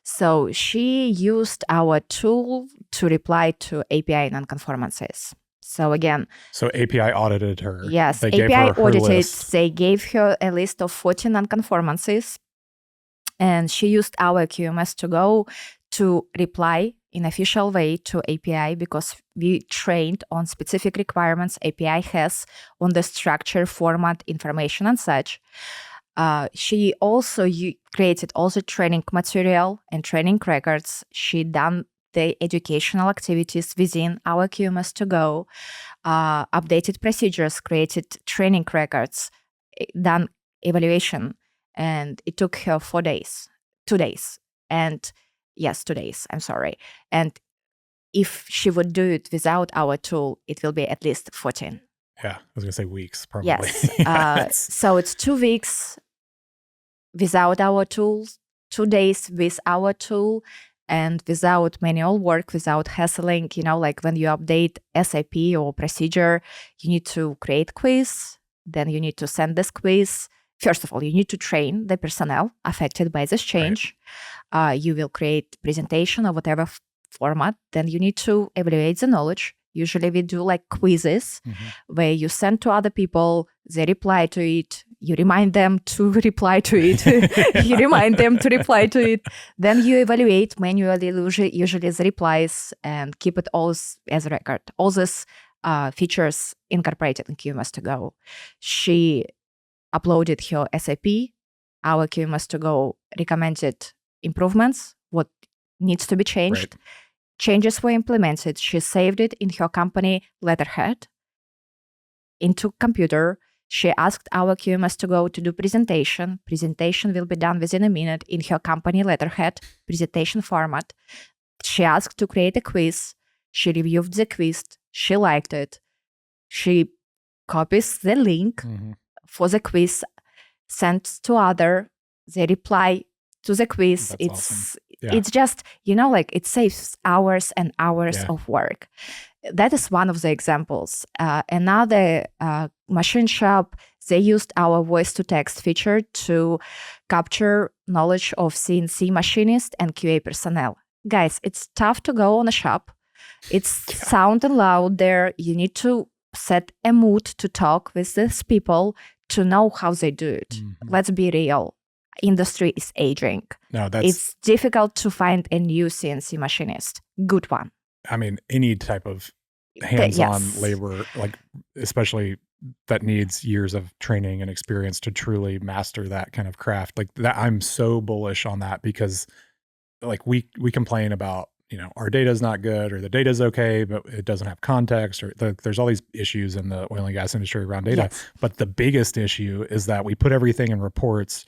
So she used our tool to reply to API non-conformances. So again,
API audited her.
Yes,
they
API
gave her
audited.
list.
They gave her a list of 14 non-conformances, and she used our QMS2GO to reply in official way to API, because we trained on specific requirements API has on the structure, format, information, and such. She also created also training material and training records. She done the educational activities within our QMS2GO, updated procedures, created training records, done evaluation, and it took her 2 days. And yes, 2 days, I'm sorry. And if she would do it without our tool, it will be at least 14.
Yeah, I was going to say weeks, probably.
Yes. So it's 2 weeks without our tools, 2 days with our tool, and without manual work, without hassling. Like when you update SAP or procedure, you need to create quiz, then you need to send this quiz. First of all, you need to train the personnel affected by this change. Right. You will create presentation or whatever format. Then you need to evaluate the knowledge. Usually we do like quizzes where you send to other people, they reply to it, you remind them to reply to it, you remind them to reply to it. Then you evaluate manually usually the replies and keep it all as a record. All these features incorporated in QMS2GO. She uploaded her SAP, our QMS2GO recommended improvements, what needs to be changed. Right. Changes were implemented. She saved it in her company letterhead into computer. She asked our QMS2GO to do presentation. Presentation will be done within a minute in her company letterhead, presentation format. She asked to create a quiz. She reviewed the quiz. She liked it. She copies the link for the quiz, sends to other. They reply to the quiz.
That's awesome. Yeah.
It's just, like it saves hours and hours of work. That is one of the examples. Another machine shop, they used our voice-to-text feature to capture knowledge of CNC machinists and QA personnel. Guys, it's tough to go on a shop. It's sound and loud there. You need to set a mood to talk with these people to know how they do it. Let's be real. Industry is aging. It's difficult to find a new CNC machinist. Good one.
I mean, any type of hands-on labor, like especially that needs years of training and experience to truly master that kind of craft. Like that, I'm so bullish on that because like we complain about, our data is not good or the data is okay, but it doesn't have context, or there's all these issues in the oil and gas industry around data.
Yes.
But the biggest issue is that we put everything in reports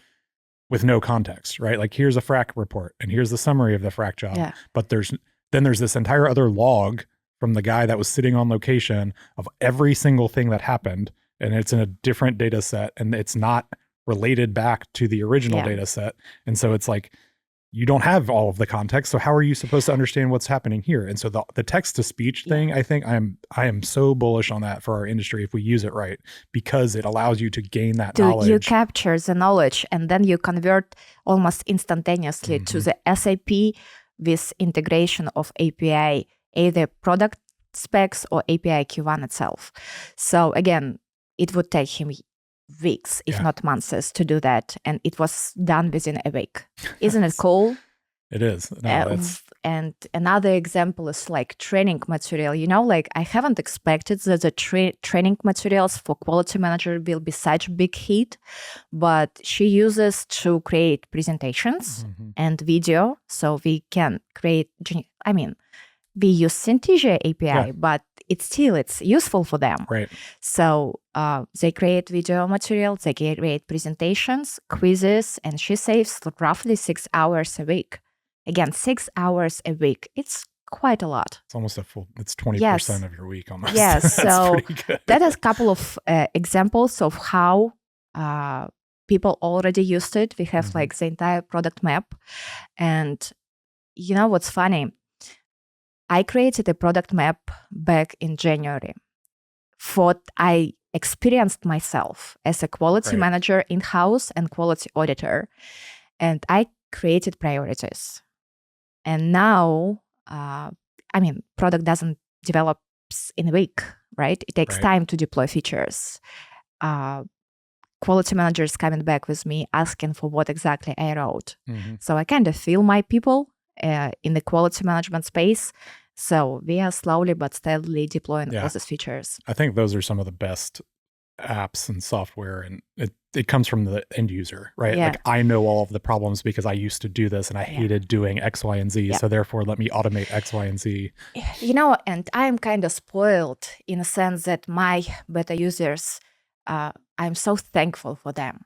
with no context, right? Like here's a frac report and here's the summary of the frac job.
Yeah.
But there's this entire other log from the guy that was sitting on location of every single thing that happened. And it's in a different data set and it's not related back to the original data set. And so it's like, you don't have all of the context. So how are you supposed to understand what's happening here? And so the text to speech thing, I think I am so bullish on that for our industry if we use it right, because it allows you to gain that knowledge.
You capture the knowledge and then you convert almost instantaneously to the SAP with integration of API, either product specs or API Q1 itself. So again, it would take him weeks, if not months, to do that. And it was done within a week. Isn't it cool?
It is. No,
and another example is like training material. Like I haven't expected that the training materials for quality manager will be such a big hit, but she uses to create presentations and video. So we can create, we use Synthesia API, but it's useful for them.
Right.
So they create video material, they create presentations, quizzes, and she saves roughly 6 hours a week. Again, 6 hours a week. It's quite a lot.
It's almost it's 20% of your week almost.
Yes. So that is a couple of examples of how people already used it. We have like the entire product map. And what's funny? I created a product map back in January for what I experienced myself as a quality manager in-house and quality auditor. And I created priorities. And now, product doesn't develop in a week, right? It takes time to deploy features. Quality managers coming back with me asking for what exactly I wrote. So I kind of feel my people in the quality management space. So we are slowly but steadily deploying all these features.
I think those are some of the best apps and software, and it comes from the end user, right?
Yeah.
Like I know all of the problems because I used to do this and I hated doing X, Y, and Z. So therefore let me automate X, Y, and Z.
And I'm kind of spoiled in a sense that my beta users, I'm so thankful for them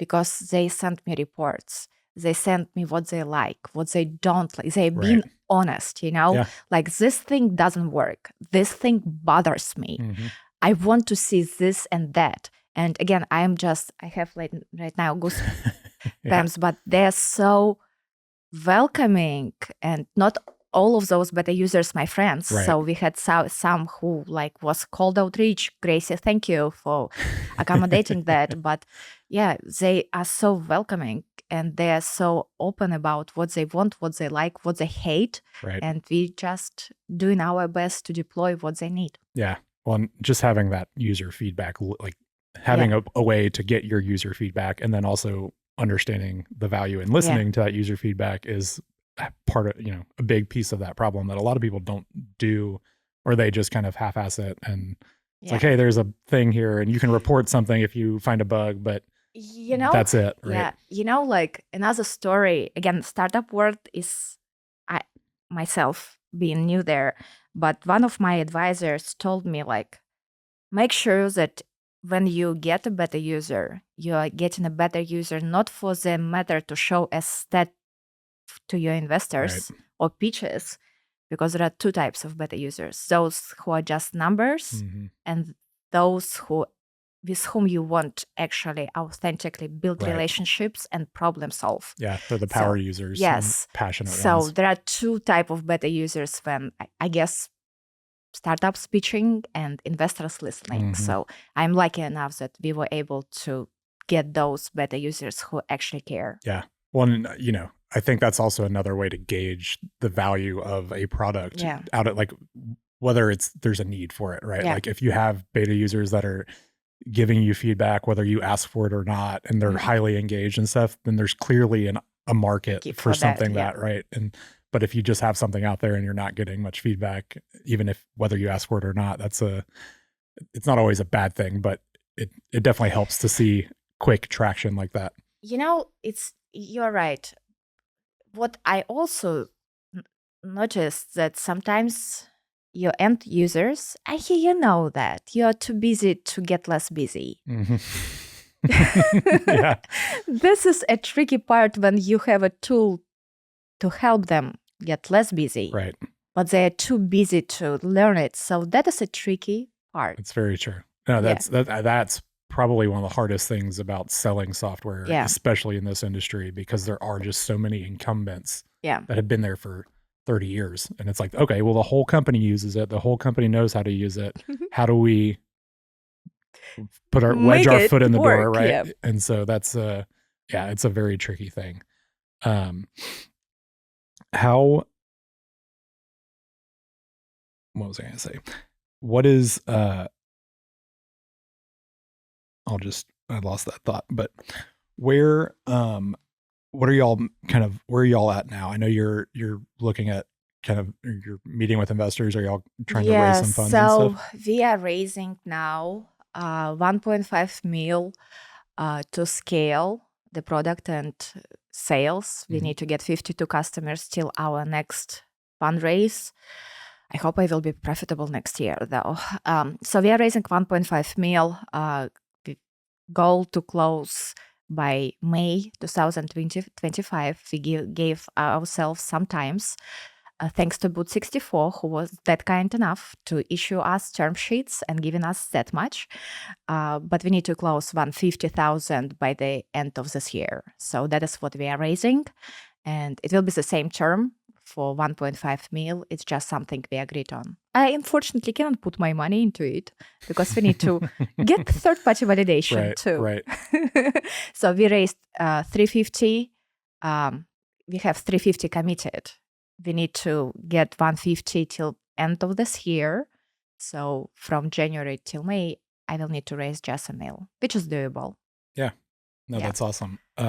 because they send me reports. They send me what they like, what they don't like. They've been honest, like this thing doesn't work. This thing bothers me. I want to see this and that. And again, I have like right now goosebumps, but they're so welcoming, and not all of those beta users, my friends. So we had some who like was cold outreach. Gracie, thank you for accommodating that. But they are so welcoming and they are so open about what they want, what they like, what they hate. And we just doing our best to deploy what they need.
Yeah. Well, and just having that user feedback, like having a way to get your user feedback, and then also understanding the value and listening to that user feedback is part of, a big piece of that problem that a lot of people don't do, or they just kind of half-ass it. And it's like, hey, there's a thing here and you can report something if you find a bug, but that's it. Right?
Yeah. Like another story, again, startup world is myself being new there, but one of my advisors told me like, make sure that when you get a beta user, you are getting a better user, not for the matter to show a stat to your investors or pitches, because there are two types of beta users: those who are just numbers and those with whom you want actually authentically build relationships and problem solve.
Yeah, they're the power users.
Yes,
passionate
so
ones.
there are two type of beta users when I guess startups pitching and investors listening. So I'm lucky enough that we were able to get those beta users who actually care.
Yeah. Well, I think that's also another way to gauge the value of a product out of like whether there's a need for it, right? Like if you have beta users that are giving you feedback, whether you ask for it or not, and they're highly engaged and stuff, then there's clearly a market for something that, right? But if you just have something out there and you're not getting much feedback, even if whether you ask for it or not, it's not always a bad thing, but it definitely helps to see quick traction like that.
You're right. What I also noticed that sometimes your end users, I hear you know that you're too busy to get less busy.
Mm-hmm. Yeah.
This is a tricky part when you have a tool to help them get less busy.
Right.
But they are too busy to learn it. So that is a tricky part.
It's very true. No, that's probably one of the hardest things about selling software, especially in this industry, because there are just so many incumbents that have been there for 30 years. And it's like, okay, well, the whole company uses it. The whole company knows how to use it. How do we wedge our foot in the door, right? Yeah. And so that's it's a very tricky thing. What was I going to say? What is I lost that thought, but where are y'all at now? I know you're looking at you're meeting with investors. Are y'all trying to raise some funds and stuff?
So we are raising now 1.5 mil to scale the product and sales. We need to get 52 customers till our next fundraise. I hope I will be profitable next year, though. So we are raising 1.5 mil. Goal to close by May 2025. We gave ourselves some times. Thanks to Boot64, who was that kind enough to issue us term sheets and giving us that much. But we need to close 150,000 by the end of this year. So that is what we are raising. And it will be the same term for 1.5 mil. It's just something we agreed on. I unfortunately cannot put my money into it because we need to get third-party validation too.
Right.
So we raised 350. We have 350 committed. We need to get 150 till end of this year. So from January till May, I will need to raise just a mil, which is doable.
Yeah. No, that's awesome. What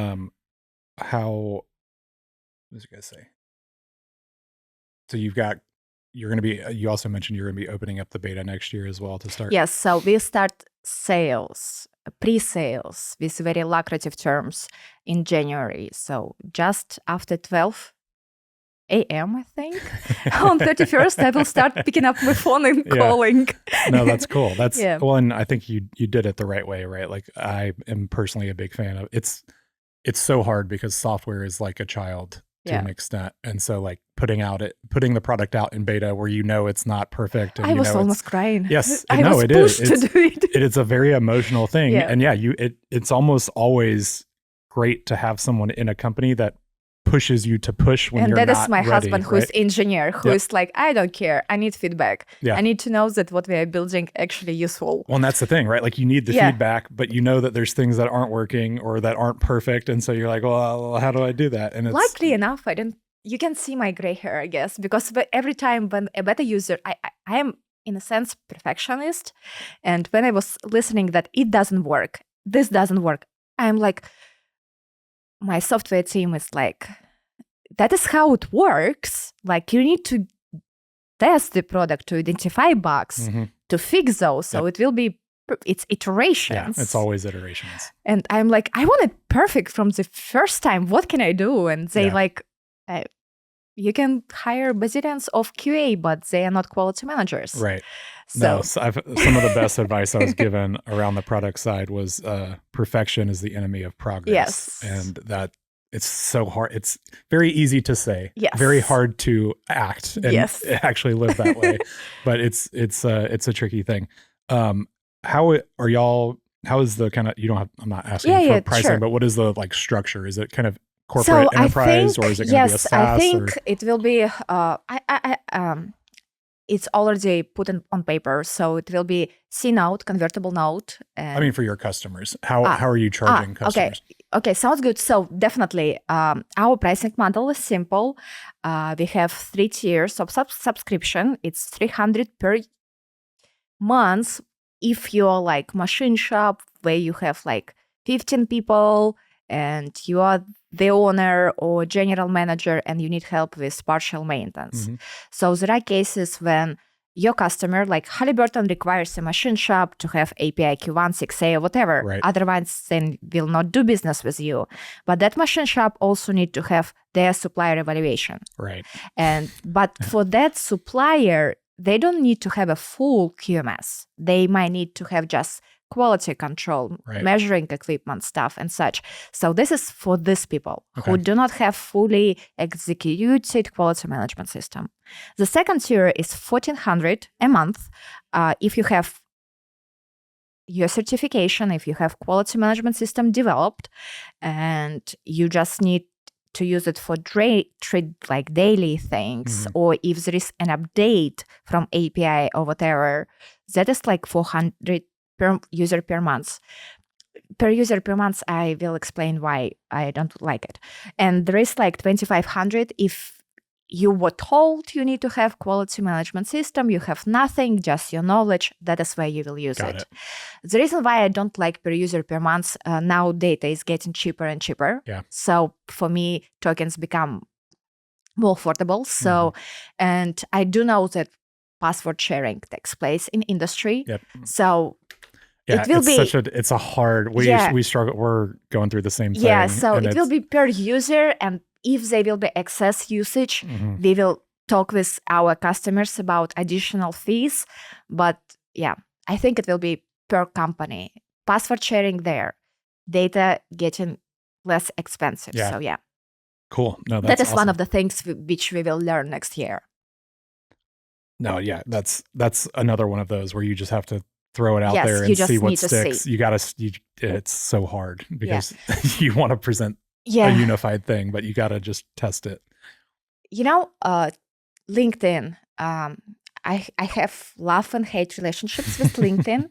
was I going to say? So you also mentioned you're going to be opening up the beta next year as well to start.
Yes. So we start sales, pre-sales with very lucrative terms in January. So just after 12 a.m., I think, on 31st, I will start picking up my phone and calling.
No, that's cool. That's well, and I think you did it the right way, right? Like I am personally a big fan of it's so hard because software is like a child to an extent. And so like putting the product out in beta where it's not perfect. And
I was almost crying.
Yes.
I was pushed to do it.
It's a very emotional thing. Yeah. And it's almost always great to have someone in a company that pushes you to push when you're not ready. And that is my
husband who is engineer, who is like, I don't care. I need feedback. Yeah. I need to know that what we are building actually useful.
Well, and that's the thing, right? Like you need the feedback, but you know that there's things that aren't working or that aren't perfect. And so you're like, well, how do I do that? And it's
likely enough, you can see my gray hair, I guess, because every time when a beta user, I am in a sense perfectionist. And when I was listening that it doesn't work, this doesn't work, I'm like, my software team is like, that is how it works. Like you need to test the product to identify bugs, to fix those. So it will be, it's iterations.
Yeah, it's always iterations.
And I'm like, I want it perfect from the first time. What can I do? And they you can hire bazillions of QA, but they are not quality managers.
Right. So some of the best advice I was given around the product side was perfection is the enemy of progress.
Yes.
And that it's so hard. It's very easy to say, very hard to act and actually live that way. But it's a tricky thing. How is the kind of, I'm not asking for pricing, but what is the like structure? Is it kind of corporate enterprise or is it going to be a SaaS?
I think it will be, it's already put on paper. So it will be C-note, convertible note.
I mean, for your customers, how are you charging customers?
Okay, sounds good. So definitely our pricing model is simple. We have 3 tiers of subscription. It's $300 per month. If you're like machine shop where you have like 15 people and you are the owner or general manager and you need help with partial maintenance. So there are cases when your customer, like Halliburton requires a machine shop to have API Q1, 6A, or whatever.
Right.
Otherwise, they will not do business with you. But that machine shop also need to have their supplier evaluation.
Right.
But for that supplier, they don't need to have a full QMS. They might need to have just quality control,
Right.
measuring equipment stuff and such. So this is for these people who do not have fully executed quality management system. The second tier is $1,400 a month. If you have your certification, if you have quality management system developed, and you just need to use it for like daily things, or if there is an update from API or whatever, that is like $400 per user per month. Per user per month, I will explain why I don't like it. And there is like $2,500 if you were told you need to have quality management system, you have nothing, just your knowledge, that is where you will use it. The reason why I don't like per user per month, now data is getting cheaper and cheaper.
Yeah.
So for me, tokens become more affordable. So, and I do know that password sharing takes place in industry.
Yep.
So
yeah,
it will be
it's a hard, we struggle, we're going through the same thing.
Yeah, so it will be per user, and if there will be excess usage, we will talk with our customers about additional fees. But yeah, I think it will be per company. Password sharing there, data getting less expensive.
Yeah.
So yeah.
Cool. No,
that is
awesome.
one of the things which we will learn next year.
No, yeah, that's another one of those where you just have to throw it out
Yes,
there
you
and
just
see what
need to
sticks.
see.
It's so hard because you want to present a unified thing, but you got to just test it.
LinkedIn. I have love and hate relationships with LinkedIn,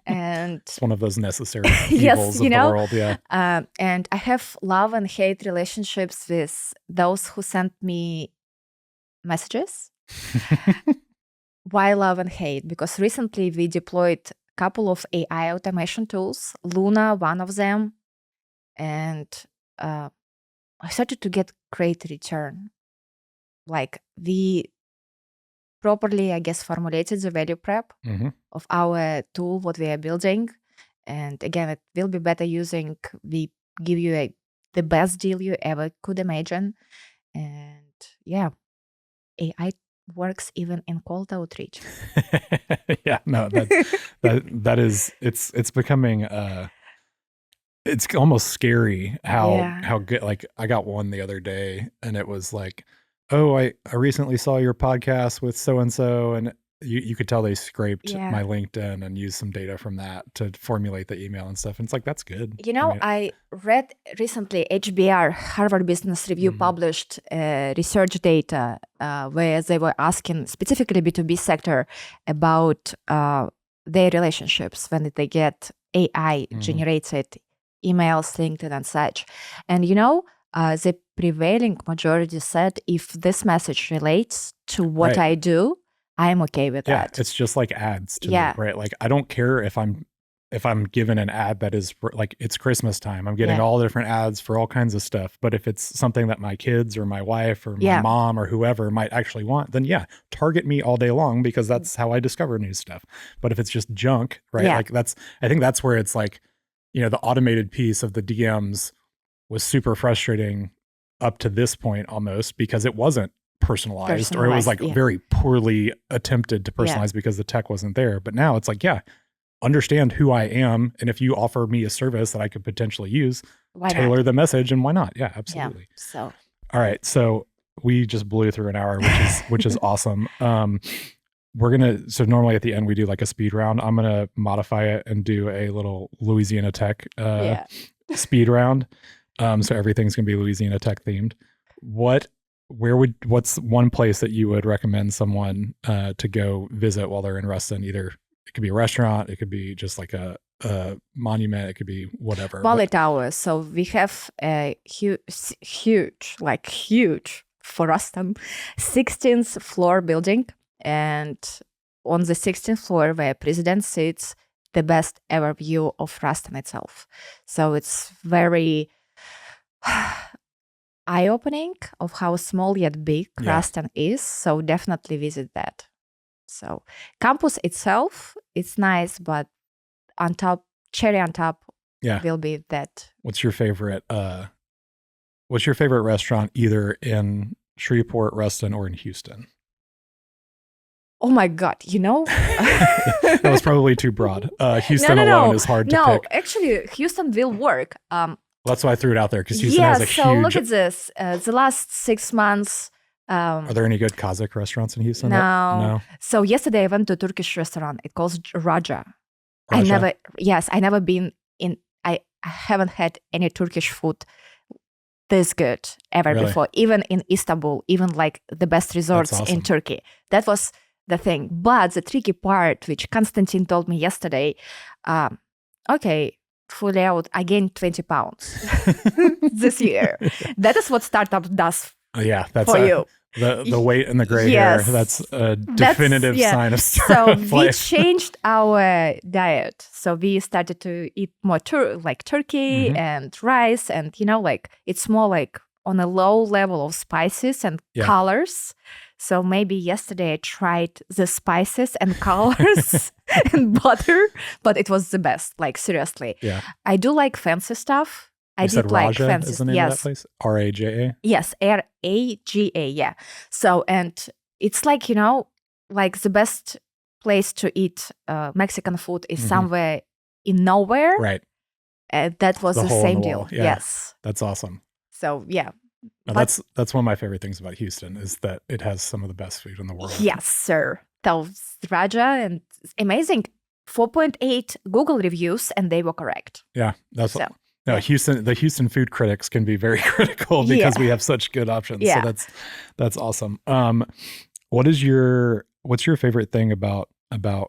and
it's one of those necessary evils of the world. Yeah.
And I have love and hate relationships with those who send me messages. Why love and hate? Because recently we deployed a couple of AI automation tools, Luna, one of them, and I started to get great return. Like we properly, I guess, formulated the value prep of our tool, what we are building. And again, it will be better using, we give you the best deal you ever could imagine. And yeah, AI works even in cold outreach.
Yeah, no, that is, it's becoming, it's almost scary how good, like I got one the other day and it was like, oh, I recently saw your podcast with so-and-so, and you could tell they scraped my LinkedIn and used some data from that to formulate the email and stuff. And it's like, that's good.
I read recently HBR, Harvard Business Review, published research data where they were asking specifically B2B sector about their relationships when they get AI generated emails, LinkedIn and such. And the prevailing majority said, if this message relates to what I do, I'm okay with that.
It's just like ads to me, right? Like I don't care if I'm given an ad that is like, it's Christmas time, I'm getting all different ads for all kinds of stuff. But if it's something that my kids or my wife or my mom or whoever might actually want, then target me all day long, because that's how I discover new stuff. But if it's just junk, right? Like I think that's where it's like, the automated piece of the DMs was super frustrating up to this point almost, because it wasn't personalized, or it was like very poorly attempted to personalize because the tech wasn't there. But now it's like, understand who I am, and if you offer me a service that I could potentially use, tailor the message, and why not? Yeah, absolutely.
So
all right, so we just blew through an hour, which is awesome. So normally at the end we do like a speed round. I'm gonna modify it and do a little Louisiana Tech speed round. So everything's gonna be Louisiana Tech themed. What's one place that you would recommend someone to go visit while they're in Ruston? Either it could be a restaurant, it could be just like a monument, it could be whatever.
Valley Tower. So we have a huge for Ruston, 16th floor building, and on the 16th floor where president sits, the best ever view of Ruston itself. So it's very eye-opening of how small yet big Ruston is. So definitely visit that. So campus itself, it's nice, but on top, cherry on top will be that.
What's your favorite restaurant either in Shreveport, Ruston, or in Houston?
Oh my God,
That was probably too broad. Houston alone is hard to pick.
No, actually, Houston will work.
Well, that's why I threw it out there, because Houston has a huge...
so look at this. The last 6 months...
Are there any good Kazakh restaurants in Houston?
No. So yesterday I went to a Turkish restaurant. It calls Raja. I never been in... I haven't had any Turkish food this good ever before. Even in Istanbul, even like the best resorts in Turkey. That was the thing. But the tricky part, which Konstantin told me yesterday, fully out, I gained 20 pounds this year. That is what startup does for you.
The weight and the gray hair, that's a definitive sign of startup life.
So we changed our diet. So we started to eat more turkey and rice, and it's more like on a low level of spices and colors. So maybe yesterday I tried the spices and colors and butter, but it was the best, like seriously.
Yeah.
I do like fancy stuff. I did like
Raja
fancy.
Is the name of that place? Raja?
Yes, Raga, yeah. So, and it's like, like the best place to eat Mexican food is somewhere in nowhere.
Right.
That was the same deal.
Yeah.
Yes.
That's awesome.
So, yeah.
That's one of my favorite things about Houston is that it has some of the best food in the world.
Yes, sir. So, Raja, and it's amazing. 4.8 Google reviews, and they were correct.
Yeah, that's no, Houston. The Houston food critics can be very critical because we have such good options. Yeah. So that's awesome. What's your favorite thing about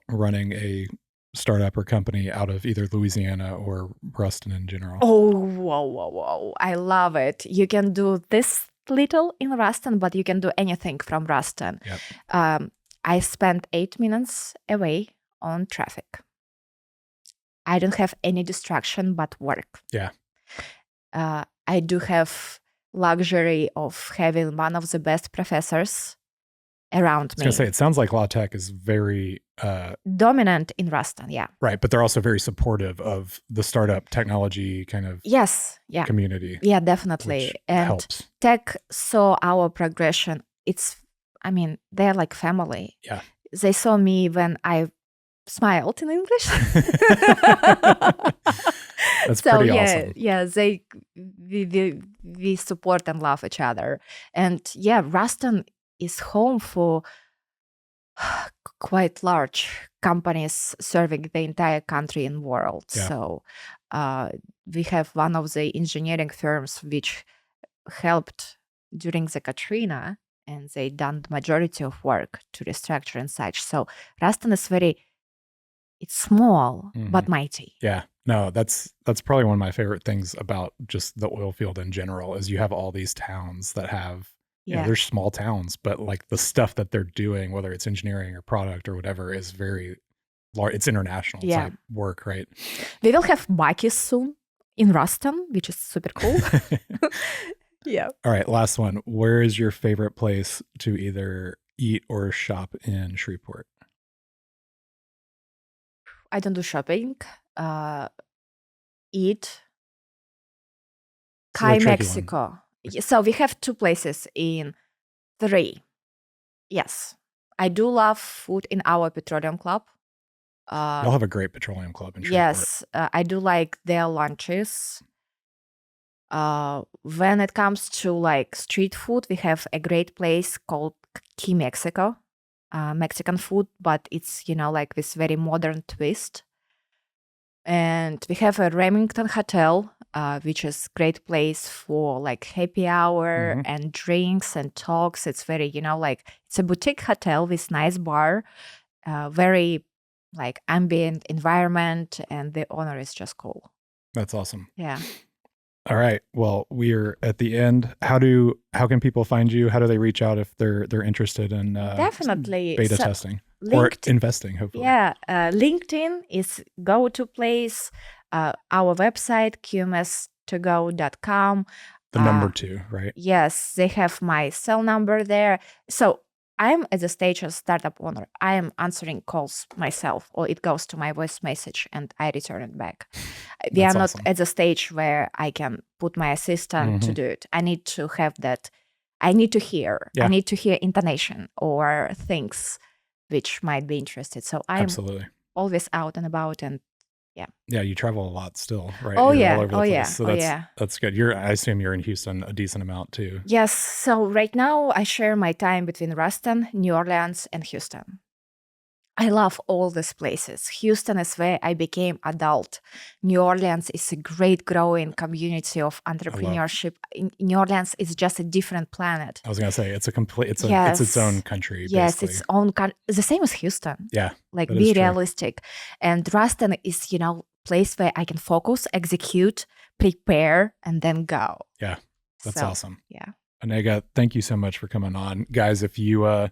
running a startup or company out of either Louisiana or Ruston in general?
Oh, whoa! I love it. You can do this little in Ruston, but you can do anything from Ruston.
Yep.
I spent 8 minutes away on traffic. I don't have any distraction but work.
Yeah.
I do have luxury of having one of the best professors around me.
I was going to say, it sounds like law tech is very...
dominant in Ruston, yeah.
Right, but they're also very supportive of the startup technology kind of community.
Yeah, definitely. And
helps.
Tech saw our progression. They're like family.
Yeah.
They saw me when I smiled in English.
That's pretty awesome.
Yeah, we support and love each other. And Ruston is home for quite large companies serving the entire country and world. Yeah. So we have one of the engineering firms which helped during the Katrina, and they done the majority of work to restructure and such. So Ruston is it's small, but mighty.
Yeah. No, that's probably one of my favorite things about just the oil field in general is you have all these towns that have, they're small towns, but like the stuff that they're doing, whether it's engineering or product or whatever, is very large. It's international type work, right?
We will have bikes soon in Ruston, which is super cool. Yeah.
All right. Last one. Where is your favorite place to either eat or shop in Shreveport?
I don't do shopping. Eat. Kai Mexico. So we have 2 places in 3. Yes. I do love food in our petroleum club.
Y'all have a great petroleum club in Shreveport.
Yes. I do like their lunches. When it comes to like street food, we have a great place called Key Mexico. Mexican food, but it's, like this very modern twist. And we have a Remington Hotel, which is great place for like happy hour and drinks and talks. It's very, it's a boutique hotel with nice bar, very like ambient environment, and the owner is just cool.
That's awesome.
Yeah.
All right. Well, we're at the end. How can people find you? How do they reach out if they're interested in
definitely
beta testing or investing, hopefully?
Yeah. LinkedIn is go-to place. Our website, QMS2GO.com.
The number 2, right?
Yes. They have my cell number there. So I'm at the stage as startup owner. I am answering calls myself, or it goes to my voice message and I return it back. We are
That's
not
awesome.
at the stage where I can put my assistant to do it. I need to have that. I need to hear.
Yeah.
I need to hear intonation or things which might be interested. So I'm
Absolutely.
always out and about, and
Yeah, you travel a lot still, right?
Oh,
You're
yeah.
all over the
Oh,
place.
yeah.
So
Oh, yeah.
that's good. I assume you're in Houston a decent amount too.
Yes. So right now I share my time between Ruston, New Orleans, and Houston. I love all these places. Houston is where I became adult. New Orleans is a great growing community of entrepreneurship. In New Orleans is just a different planet.
I was gonna say it's its own country.
Yes,
basically.
its own the same as Houston.
Yeah,
Like,
that
be
is true.
realistic. And Ruston is, place where I can focus, execute, prepare, and then go.
Yeah, that's
So,
awesome.
Yeah.
Onega, thank you so much for coming on. Guys, if you're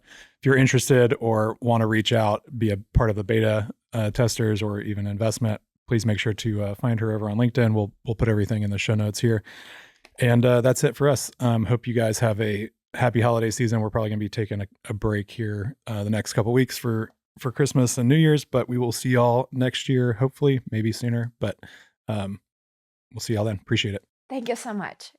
interested or want to reach out, be a part of the beta testers or even investment, please make sure to find her over on LinkedIn. We'll put everything in the show notes here. And that's it for us. Hope you guys have a happy holiday season. We're probably going to be taking a break here the next couple weeks for Christmas and New Year's, but we will see y'all next year, hopefully, maybe sooner. But we'll see y'all then. Appreciate it.
Thank you so much.